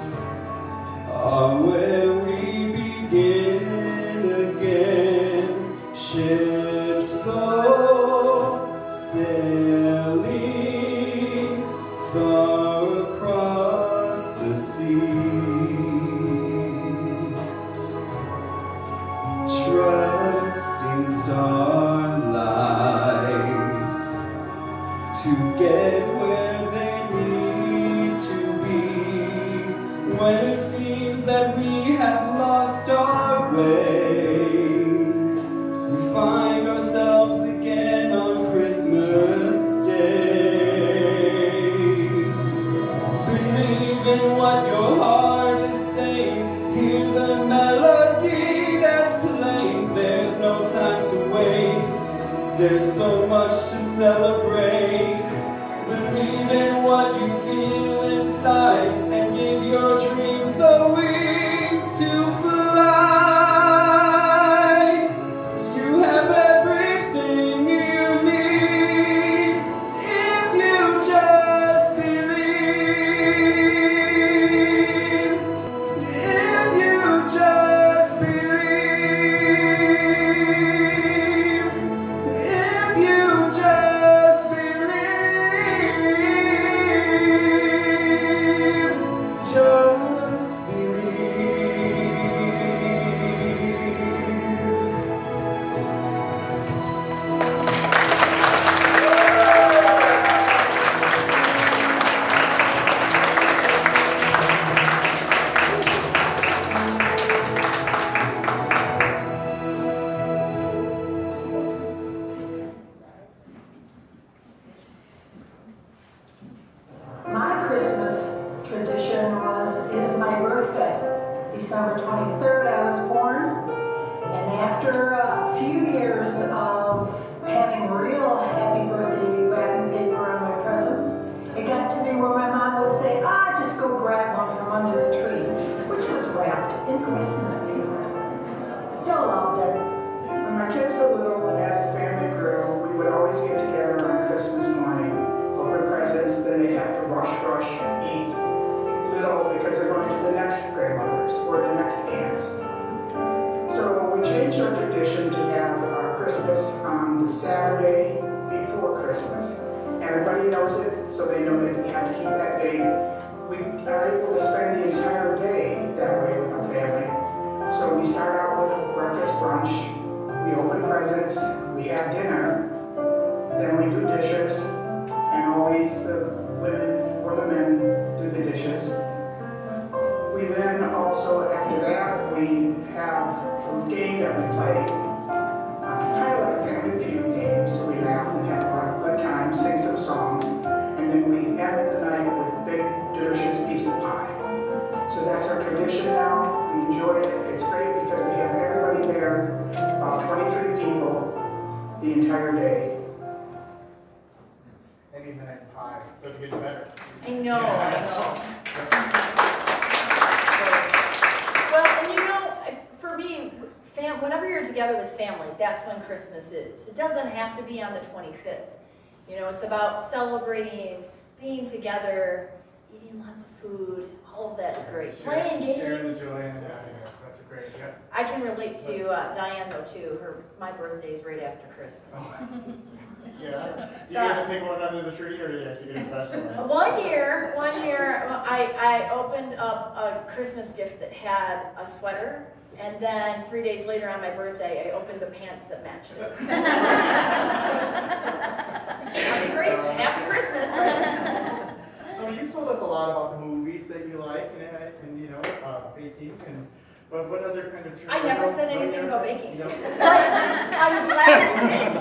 Speaker 3: are where we begin again. Ships go sailing far across the sea. Trusting starlight to get where they need to be. When it seems that we have lost our way, we find ourselves again on Christmas Day. Believe in what your heart is saying. Hear the melody that's playing. There's no time to waste. There's so much to celebrate. Believe in what you feel inside and give your dreams the wings to fly. You have everything you need if you just believe. If you just believe. If you just believe.
Speaker 14: December 23rd, I was born. And after a few years of having real happy birthday wrapping paper on my presents, it got to be where my mom would say, just go grab one from under the tree, which was wrapped in Christmas paper. Still loved it.
Speaker 15: When my kids were little and as the family grew, we would always get together on Christmas morning, open presents, then they'd have to rush, eat little because they're going to the next grandmothers or the next aunts. So we changed our tradition to have our Christmas on the Saturday before Christmas. Everybody knows it, so they know that we have to keep that day. We are able to spend the entire day that way with our family. So we start out with a breakfast brunch, we open presents, we have dinner, then we do dishes, and always the women or the men do the dishes. We then also, after that, we have a game that we play, kind of like a family feud game, so we laugh and have a lot of good time, sing some songs, and then we end the night with a big, delicious piece of pie. So that's our tradition now. We enjoy it. It's great because we have everybody there, about 23 people, the entire day.
Speaker 6: Any minute pie doesn't get better.
Speaker 4: I know. Well, and you know, for me, whenever you're together with family, that's when Christmas is. It doesn't have to be on the 25th. You know, it's about celebrating, being together, eating lots of food. All of that's great. Playing
Speaker 6: Sharing
Speaker 4: games.
Speaker 6: the joy and happiness. That's a great, yeah.
Speaker 4: I can relate to Diane though too. My birthday's right after Christmas.
Speaker 6: Yeah. You get to pick one under the tree, or do you have to get a special one?
Speaker 4: One year, I opened up a Christmas gift that had a sweater, and then 3 days later on my birthday, I opened the pants that matched it. Happy Christmas, right?
Speaker 6: Well, you've told us a lot about the movies that you like, and you know, baking, but what other kind of traditions?
Speaker 4: I never said anything about baking. I'm glad you did.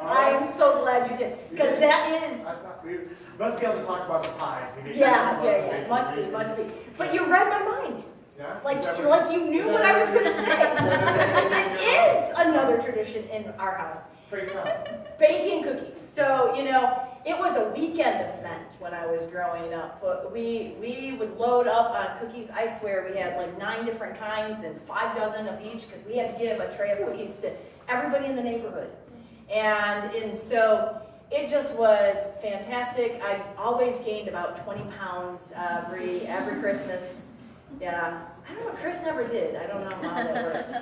Speaker 4: I am so glad you did, because that is.
Speaker 6: We must be able to talk about the pies.
Speaker 4: Yeah. Must be. But you read my mind.
Speaker 6: Yeah?
Speaker 4: Like you knew what I was going to say. It is another tradition in our house. Baking cookies. So, you know, it was a weekend event when I was growing up. But we would load up on cookies. I swear we had like 9 different kinds and 5 dozen of each because we had to give a tray of cookies to everybody in the neighborhood. And so it just was fantastic. I always gained about 20 pounds every Christmas. Yeah. I don't know, Chris never did. I don't know how that worked.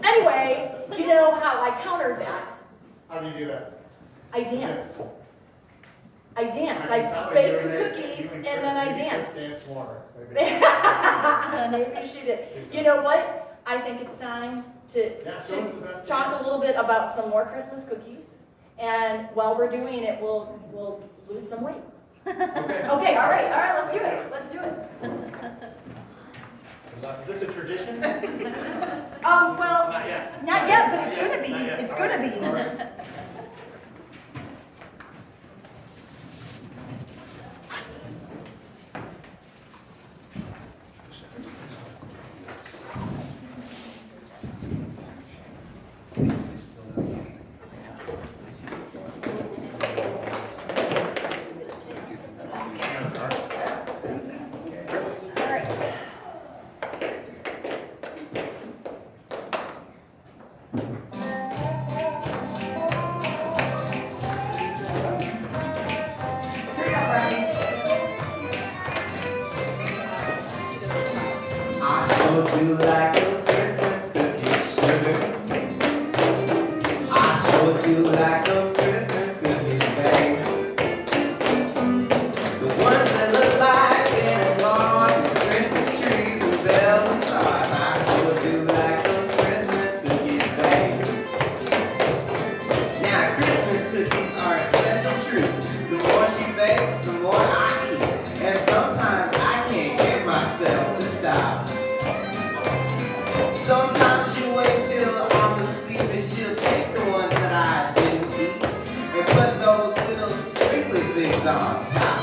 Speaker 4: Anyway, you know how I countered that.
Speaker 6: How do you do that?
Speaker 4: I dance. I bake cookies and then I dance.
Speaker 6: Dance more.
Speaker 4: Maybe she did. You know what? I think it's time to talk a little bit about some more Christmas cookies. And while we're doing it, we'll lose some weight. Okay, all right, let's do it.
Speaker 6: Is this a tradition?
Speaker 4: Well,
Speaker 6: not yet,
Speaker 4: but it's gonna be. It's gonna be.
Speaker 6: All right.
Speaker 10: You like those Christmas cookies, sugar. I showed you like those Christmas cookies, babe. The ones that look like Santa Claus, and Christmas trees and bells and stars. I showed you like those Christmas cookies, babe. Now Christmas cookies are a special treat. The more she bakes, the more I eat. And sometimes I can't get myself to stop. Sometimes she'll wait till I'm asleep and she'll take the ones that I didn't eat and put those little sprinkly things on top.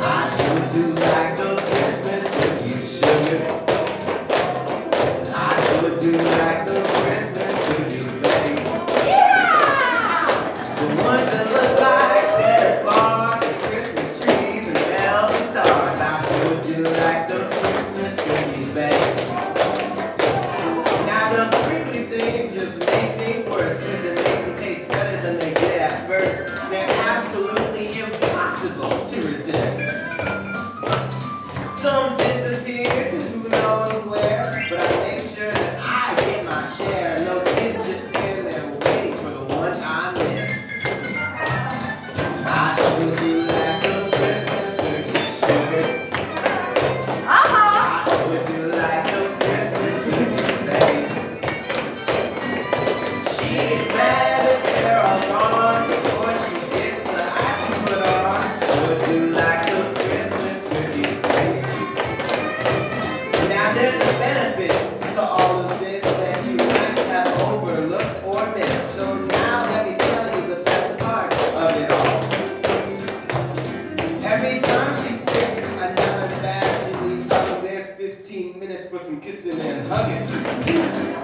Speaker 10: I sure do like those Some disappear to who knows where, but I make sure that I get my share. And those kids just stand there waiting for the one I miss. I sure do like those Christmas cookies, sugar. I sure do like those Christmas cookies, babe. She gets mad that they're all gone before she gets the icing put on. Sure do like those Christmas cookies, babe. Now there's a benefit to all of this that you might have overlooked or missed. So now let me tell you the best part of it all. Every time she sticks another batch in the oven, there's 15 minutes for some kissing and hugging.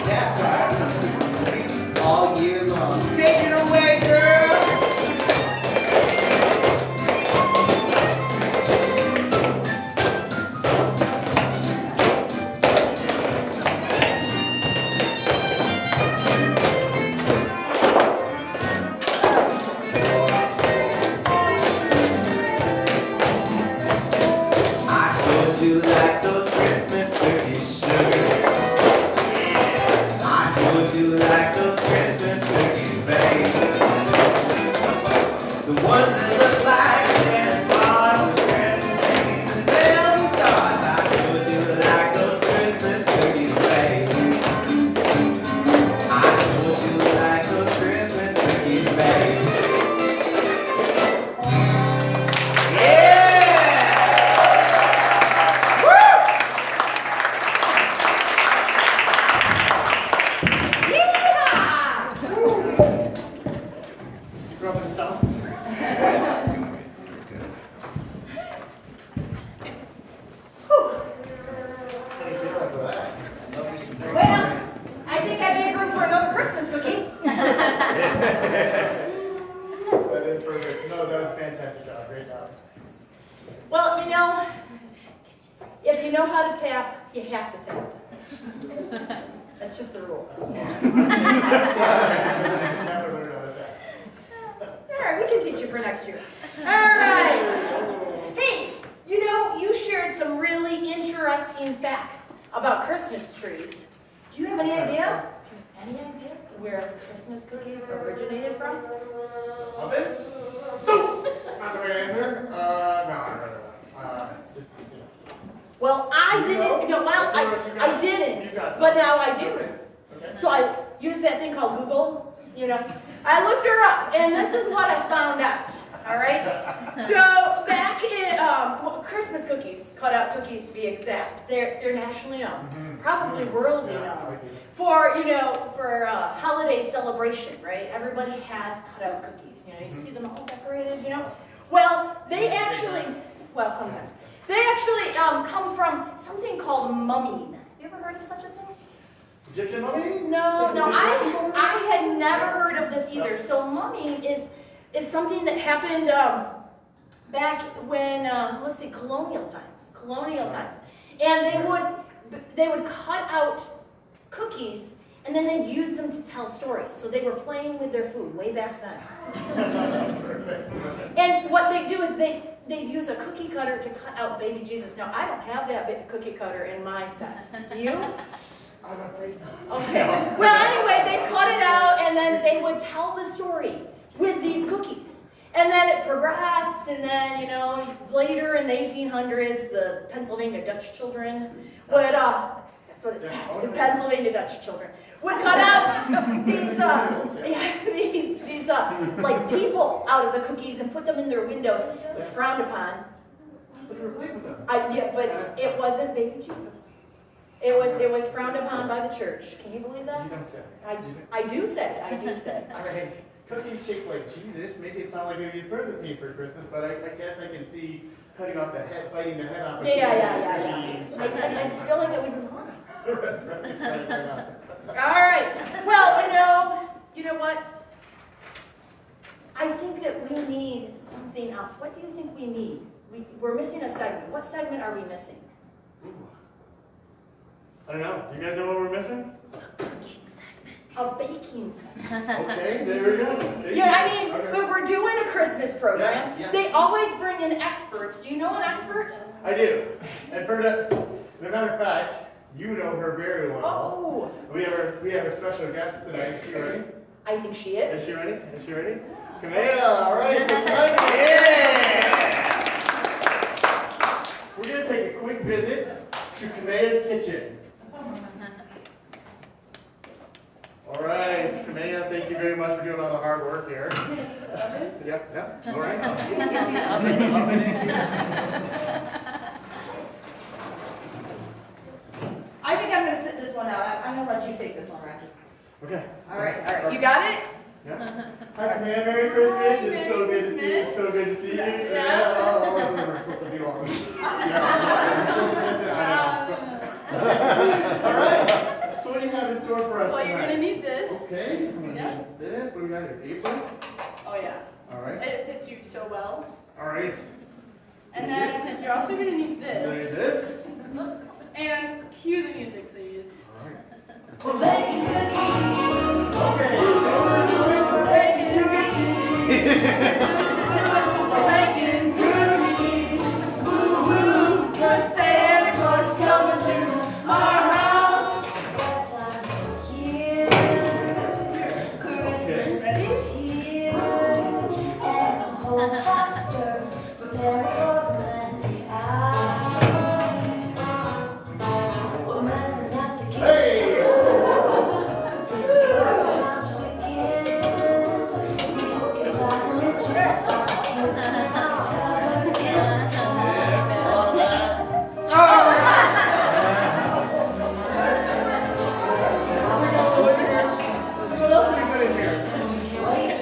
Speaker 10: That's right. All year long. Take it away, girls! I sure do like those Christmas cookies, sugar. I sure do like those Christmas cookies, babe. The ones that look like Santa Claus with Christmas trees and bells and stars. I sure do like those Christmas cookies, babe. I sure do like those Christmas cookies, babe.
Speaker 6: You grew up in the South? How do you feel after that?
Speaker 4: Well, I think I made room for another Christmas cookie.
Speaker 6: That is perfect. No, that was a fantastic job. Great job.
Speaker 4: Well, you know, if you know how to tap, you have to tap. That's just the rule.
Speaker 6: Never learned how to tap.
Speaker 4: All right, we can teach you for next year. All right. Hey, you know, you shared some really interesting facts about Christmas trees. Do you have any idea? Do you have any idea where Christmas cookies originated from?
Speaker 6: Oven? No! Not the right answer. No, I don't know. Just, you know.
Speaker 4: Well, I didn't. No, well, I didn't.
Speaker 6: You got some.
Speaker 4: But now I do.
Speaker 6: Okay.
Speaker 4: So I used that thing called Google. You know, I looked her up, and this is what I found out. All right. So back in Christmas cookies, cutout cookies to be exact, they're nationally known, probably worldly known for for holiday celebration, right? Everybody has cutout cookies. You know, you see them all decorated. You know, well they actually, well sometimes they actually come from something called mumming. You ever heard of such a thing?
Speaker 6: Egyptian mummy?
Speaker 4: No, I had never heard of this either. So mumming is something that happened back when, let's see, colonial times. And they would cut out cookies and then they'd use them to tell stories. So they were playing with their food way back then. And what they do is they'd use a cookie cutter to cut out baby Jesus. Now, I don't have that big cookie cutter in my set. You?
Speaker 6: I'm afraid not.
Speaker 4: Okay. Well, anyway, they'd cut it out and then they would tell the story with these cookies. And then it progressed, and then, later in the 1800s, the Pennsylvania Dutch children would, that's what it said, the Pennsylvania Dutch children would cut out these like people out of the cookies and put them in their windows. It was frowned upon.
Speaker 6: But they were playing with them.
Speaker 4: Yeah, but it wasn't baby Jesus. It was frowned upon by the church. Can you believe that?
Speaker 6: You don't say.
Speaker 4: I do say.
Speaker 6: I mean, cookies shaped like Jesus make it sound like it would be perfect for me for Christmas, but I guess I can see cutting off the head, biting the head off.
Speaker 4: Yeah. I just feel like that would be wrong. All right. Well, you know what? I think that we need something else. What do you think we need? We're missing a segment. What segment are we missing?
Speaker 6: I don't know. Do you guys know what we're missing?
Speaker 4: Cooking segment. a baking session.
Speaker 6: Okay, there we go.
Speaker 4: Yeah, I mean,
Speaker 6: Okay.
Speaker 4: if we're doing a Christmas program,
Speaker 6: Yeah, yeah.
Speaker 4: they always bring in experts. Do you know an expert?
Speaker 6: I do. And for that, as a matter of fact, you know her very well.
Speaker 4: Oh,
Speaker 6: We have a special guest tonight. Is she ready?
Speaker 4: I think she is.
Speaker 6: Is she ready? Is she ready? Kamea, all right, so tonight, yeah! We're going to take a quick visit to Kamea's kitchen. All right, Kamea, thank you very much for doing all the hard work here. Yep, all right.
Speaker 4: I think I'm going to sit this one out. I'm going to let you take this one, Rocky.
Speaker 6: Okay.
Speaker 4: All right. You got it?
Speaker 6: Yeah. Hi, Kamea, Merry Christmas. It's so good to see you. So good to see you. Yeah. Oh, we're supposed to be on this. Yeah. We're supposed to miss it. I know. All right. So what do you have in store for us
Speaker 16: Well, you're
Speaker 6: tonight?
Speaker 16: gonna need this.
Speaker 6: Okay. I'm gonna
Speaker 16: Yeah.
Speaker 6: need this. What do we got here? Apron.
Speaker 16: Oh yeah.
Speaker 6: All right.
Speaker 16: It fits you so well.
Speaker 6: All right.
Speaker 16: And then you're also gonna need
Speaker 6: There is
Speaker 16: this.
Speaker 6: this.
Speaker 16: And cue the music, please.
Speaker 6: All right.
Speaker 16: We're baking cookies.
Speaker 6: We're baking cookies.
Speaker 16: We're baking cookies. Woo woo. 'Cause Santa Claus is coming to our house.
Speaker 6: Okay.
Speaker 16: Ready?
Speaker 6: Hey. What else have we got in here?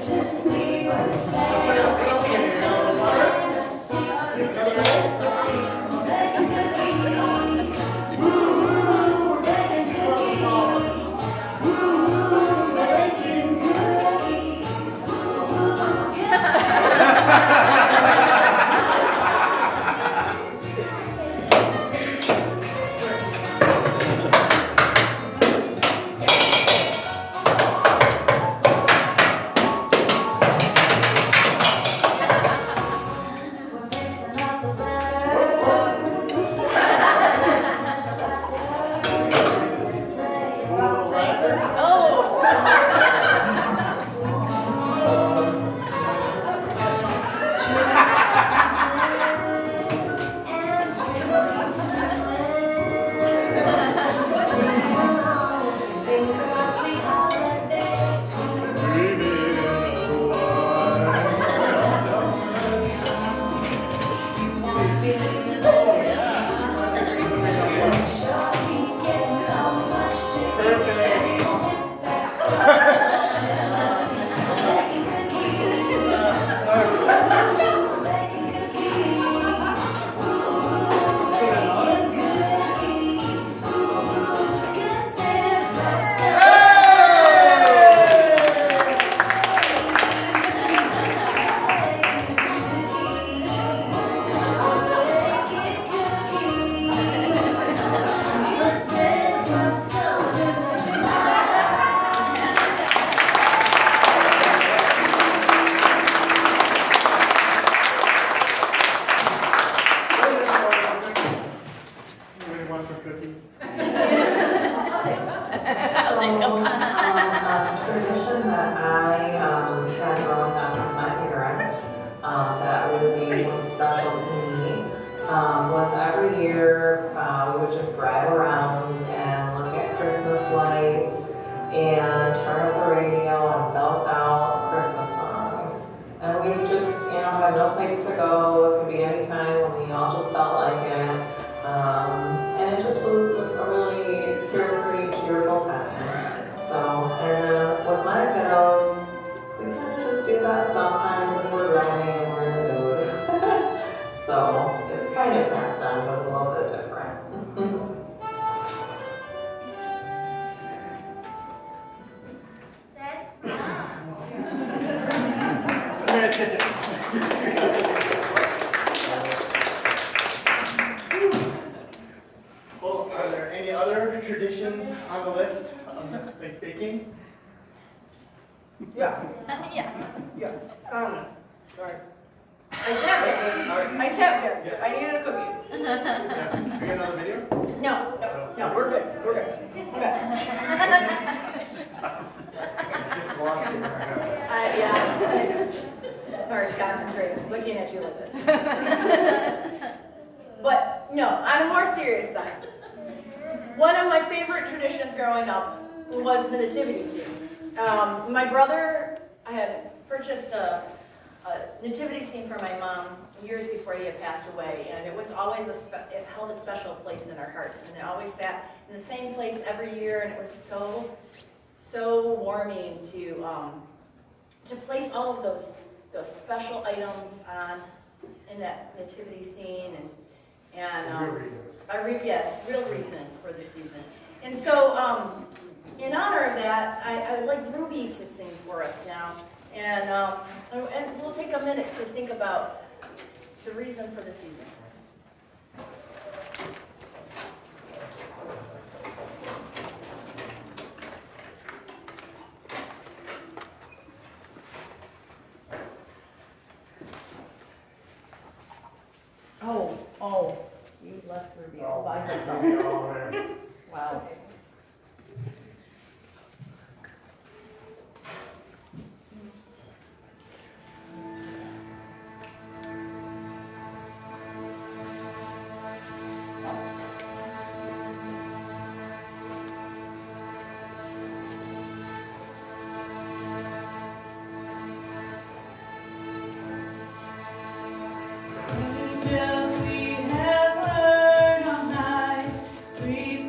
Speaker 6: Anybody want some cookies?
Speaker 17: Tradition that I had growing up with my parents that really was special to me was every year we would just drive around and look at Christmas lights and turn up the radio and belt out Christmas songs. And we just, had no place to go. It could be any time when we all just felt like it. And it just was a really carefree, cheerful time. So, and with my kiddos, we kind of just do that sometimes if we're grinding and we're in the mood. So, it's kind of passed on, but a little bit different.
Speaker 6: Kamea's kitchen. Well, are there any other traditions on the list of place taking?
Speaker 4: Yeah. Yeah. Sorry. I tapped danced. I needed a cookie.
Speaker 6: Yeah. Do you get another video?
Speaker 4: No, we're good. Okay.
Speaker 6: Just lost it.
Speaker 4: Yeah. It's hard to concentrate looking at you like this. But no, on a more serious side, one of my favorite traditions growing up was the nativity scene. My brother, I had purchased a nativity scene for my mom years before he had passed away, and it was always it held a special place in our hearts, and it always sat in the same place every year, and it was so warming to place all of those special items in that nativity scene, real reason for the season. And so, in honor of that, I would like Ruby to sing for us now. And we'll take a minute to think about the reason for the season. Oh, you left Ruby all by herself. Wow.
Speaker 2: Just we have heard on high, sweet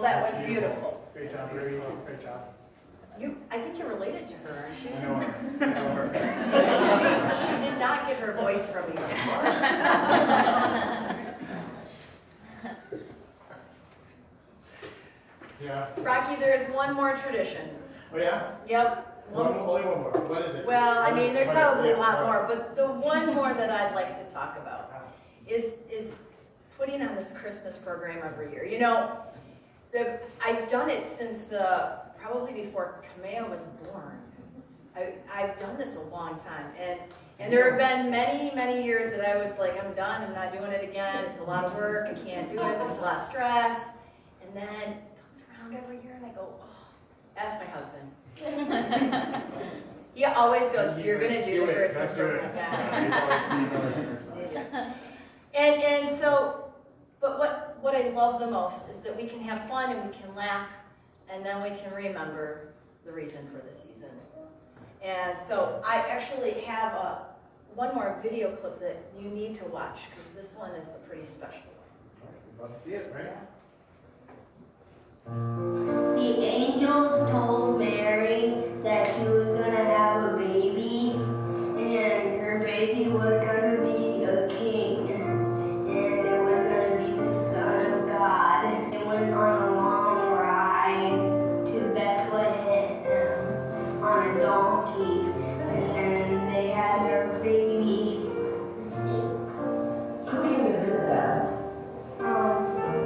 Speaker 4: that was beautiful.
Speaker 6: Great job, Ruby. Great job.
Speaker 4: I think you're related to her, aren't you?
Speaker 6: I know her. I know her.
Speaker 4: She did not get her voice from you before.
Speaker 6: Yeah.
Speaker 4: Rocky, there is one more tradition.
Speaker 6: Oh, yeah?
Speaker 4: Yep.
Speaker 6: Only one more. What is it?
Speaker 4: Well, I mean, there's
Speaker 6: What-
Speaker 4: probably a
Speaker 6: yeah,
Speaker 4: lot
Speaker 6: what-
Speaker 4: more, but the one more that I'd like to talk about is putting on this Christmas program every year. You know, I've done it since probably before Kamea was born. I've done this a long time, and there have been many, many years that I was like, I'm done, I'm not doing it again, it's a lot of work, I can't do it, there's a lot of stress, and then it comes around every year and I go, oh, ask my husband. He always goes, you're gonna do the Christmas program. And so, but what I love the most is that we can have fun and we can laugh, and then we can remember the reason for the season. And so I actually have one more video clip that you need to watch, because this one is a pretty special one.
Speaker 6: We'd love to see it, right?
Speaker 9: The angels told Mary that she was going to have a baby, and her baby was going to be a king, and it was going to be the Son of God. They went on a long ride to Bethlehem on a donkey, and then they had their baby.
Speaker 17: Who came to visit them?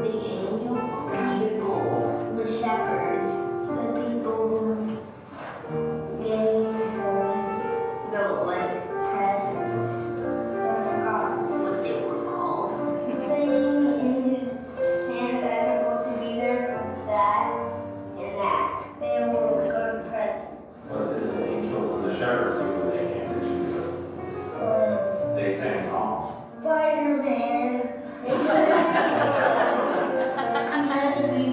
Speaker 9: The angel people, the shepherds, the people gave her the like presents. I forgot what they were called. And that's supposed to be there, that, and that. They were good presents.
Speaker 10: What did the angels and the shepherds do when they came to Jesus? They sang songs.
Speaker 9: Spider-Man. He had to be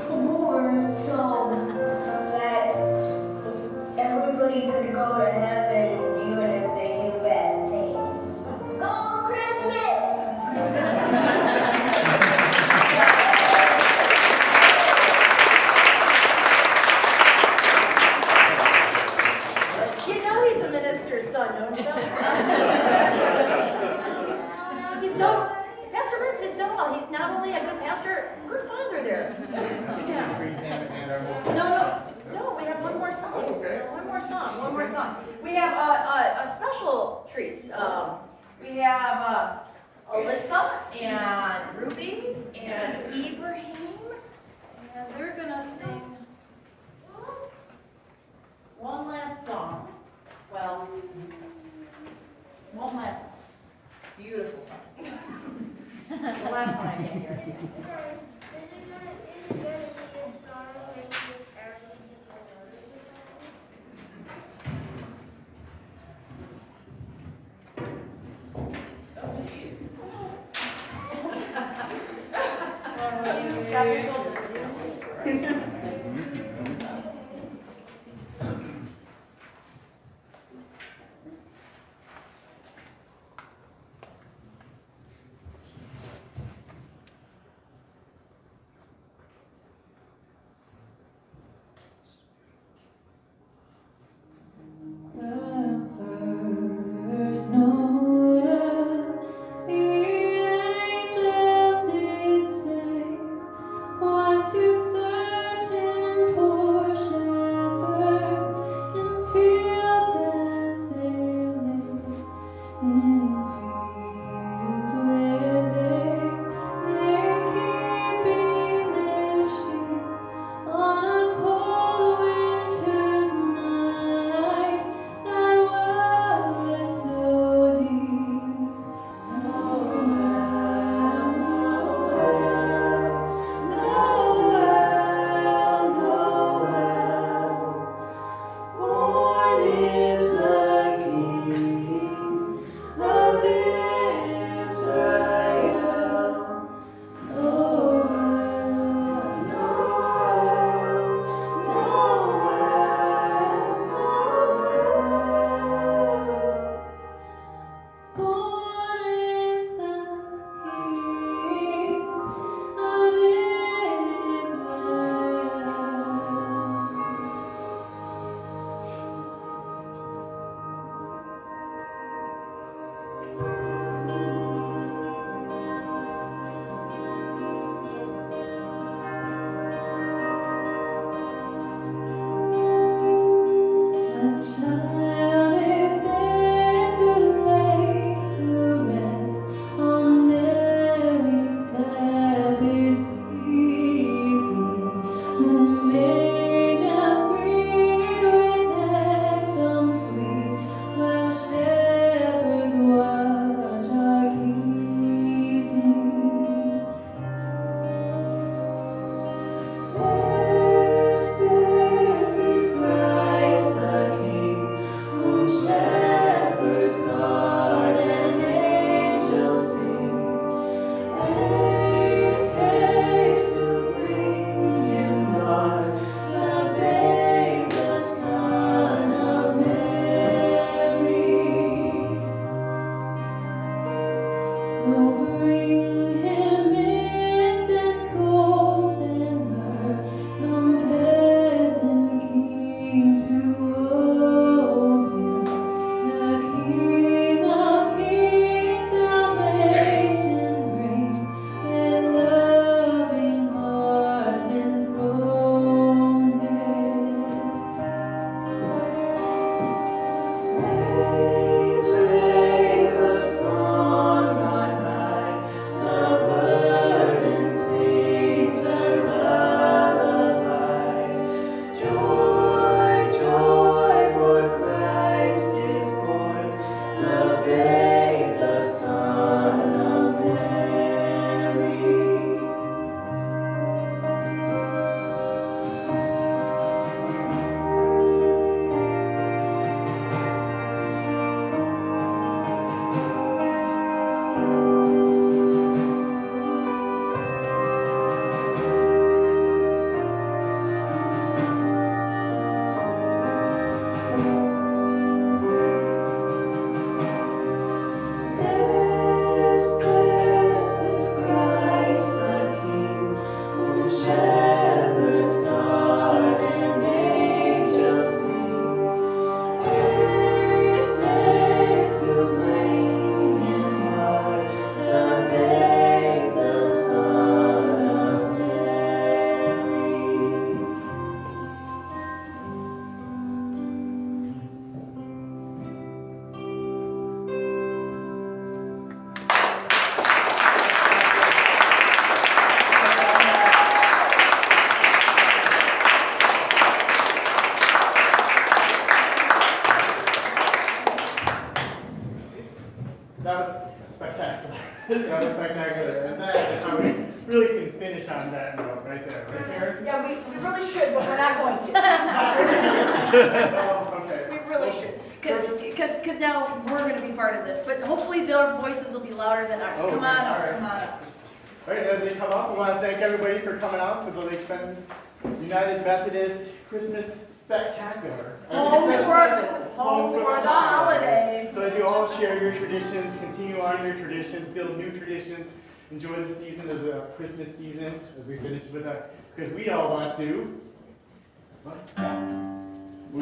Speaker 9: born so that everybody could go to heaven even if they do bad things. Go Christmas!
Speaker 4: You know he's a minister's son, don't you? He's done, Pastor Vince has done well. He's not only a good pastor, good father there. Yeah. No, we have one more song. One more song. We have a special treat. We have Alyssa and Ruby and Ibrahim, and they're gonna sing one last song. Well, one last beautiful song. The last one I can't hear.
Speaker 6: That was spectacular. That was spectacular. And that is how we really can finish on that note right there. Right, Karen?
Speaker 4: Yeah, we really should, but we're not going to.
Speaker 6: Oh, okay.
Speaker 4: We really should. Because now we're going to be part of this. But hopefully their voices will be louder than ours.
Speaker 6: Oh,
Speaker 4: Come on
Speaker 6: all
Speaker 4: up.
Speaker 6: right.
Speaker 4: Come on up.
Speaker 6: All right, as they come up, we want to thank everybody for coming out to the Lake Fenton United Methodist Christmas Spectacular.
Speaker 4: Home for the holidays.
Speaker 6: So as you all share your traditions, continue on your traditions, build new traditions, enjoy the season of the Christmas season as we finish with that, because we all want to. We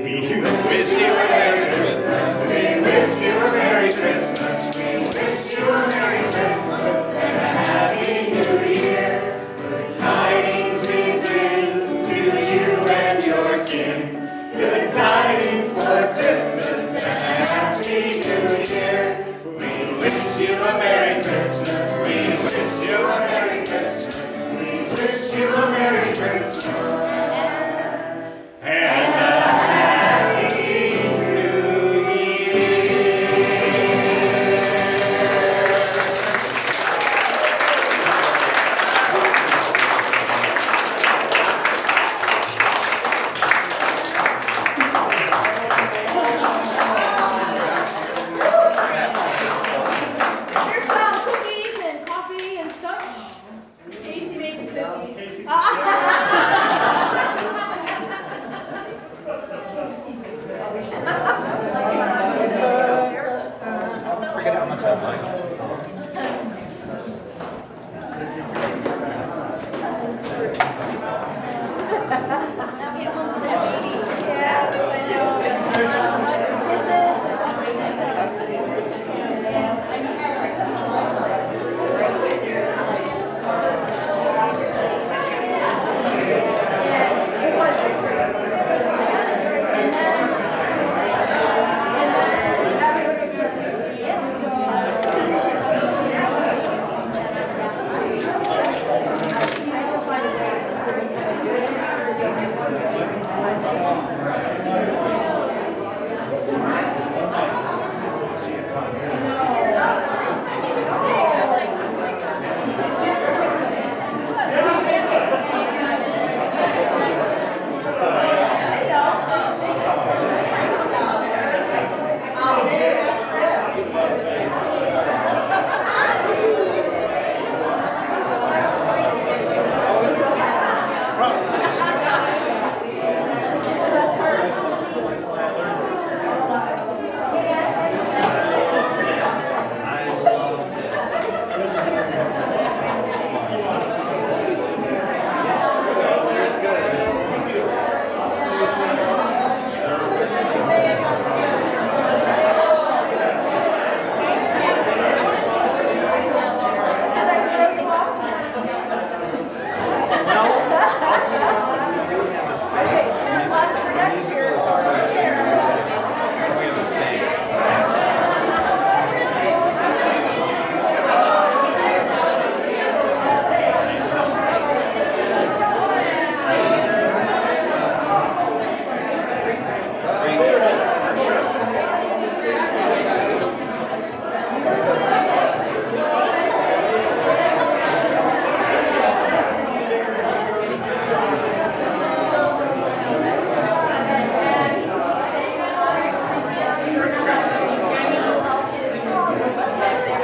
Speaker 6: wish you a Merry Christmas. We wish you a Merry Christmas. We wish you a Merry Christmas and a Happy New Year. Good tidings we bring to you and your kin. Good tidings for Christmas and a Happy New Year. We wish you a Merry Christmas. We wish you a Merry Christmas. We wish you a Merry Christmas and a Happy New Year.
Speaker 4: Here's some cookies and coffee and such.
Speaker 8: Casey made the cookies.
Speaker 1: I'll just forget how much I like.
Speaker 8: Now get home to that baby.
Speaker 4: Kisses.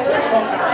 Speaker 8: Christmas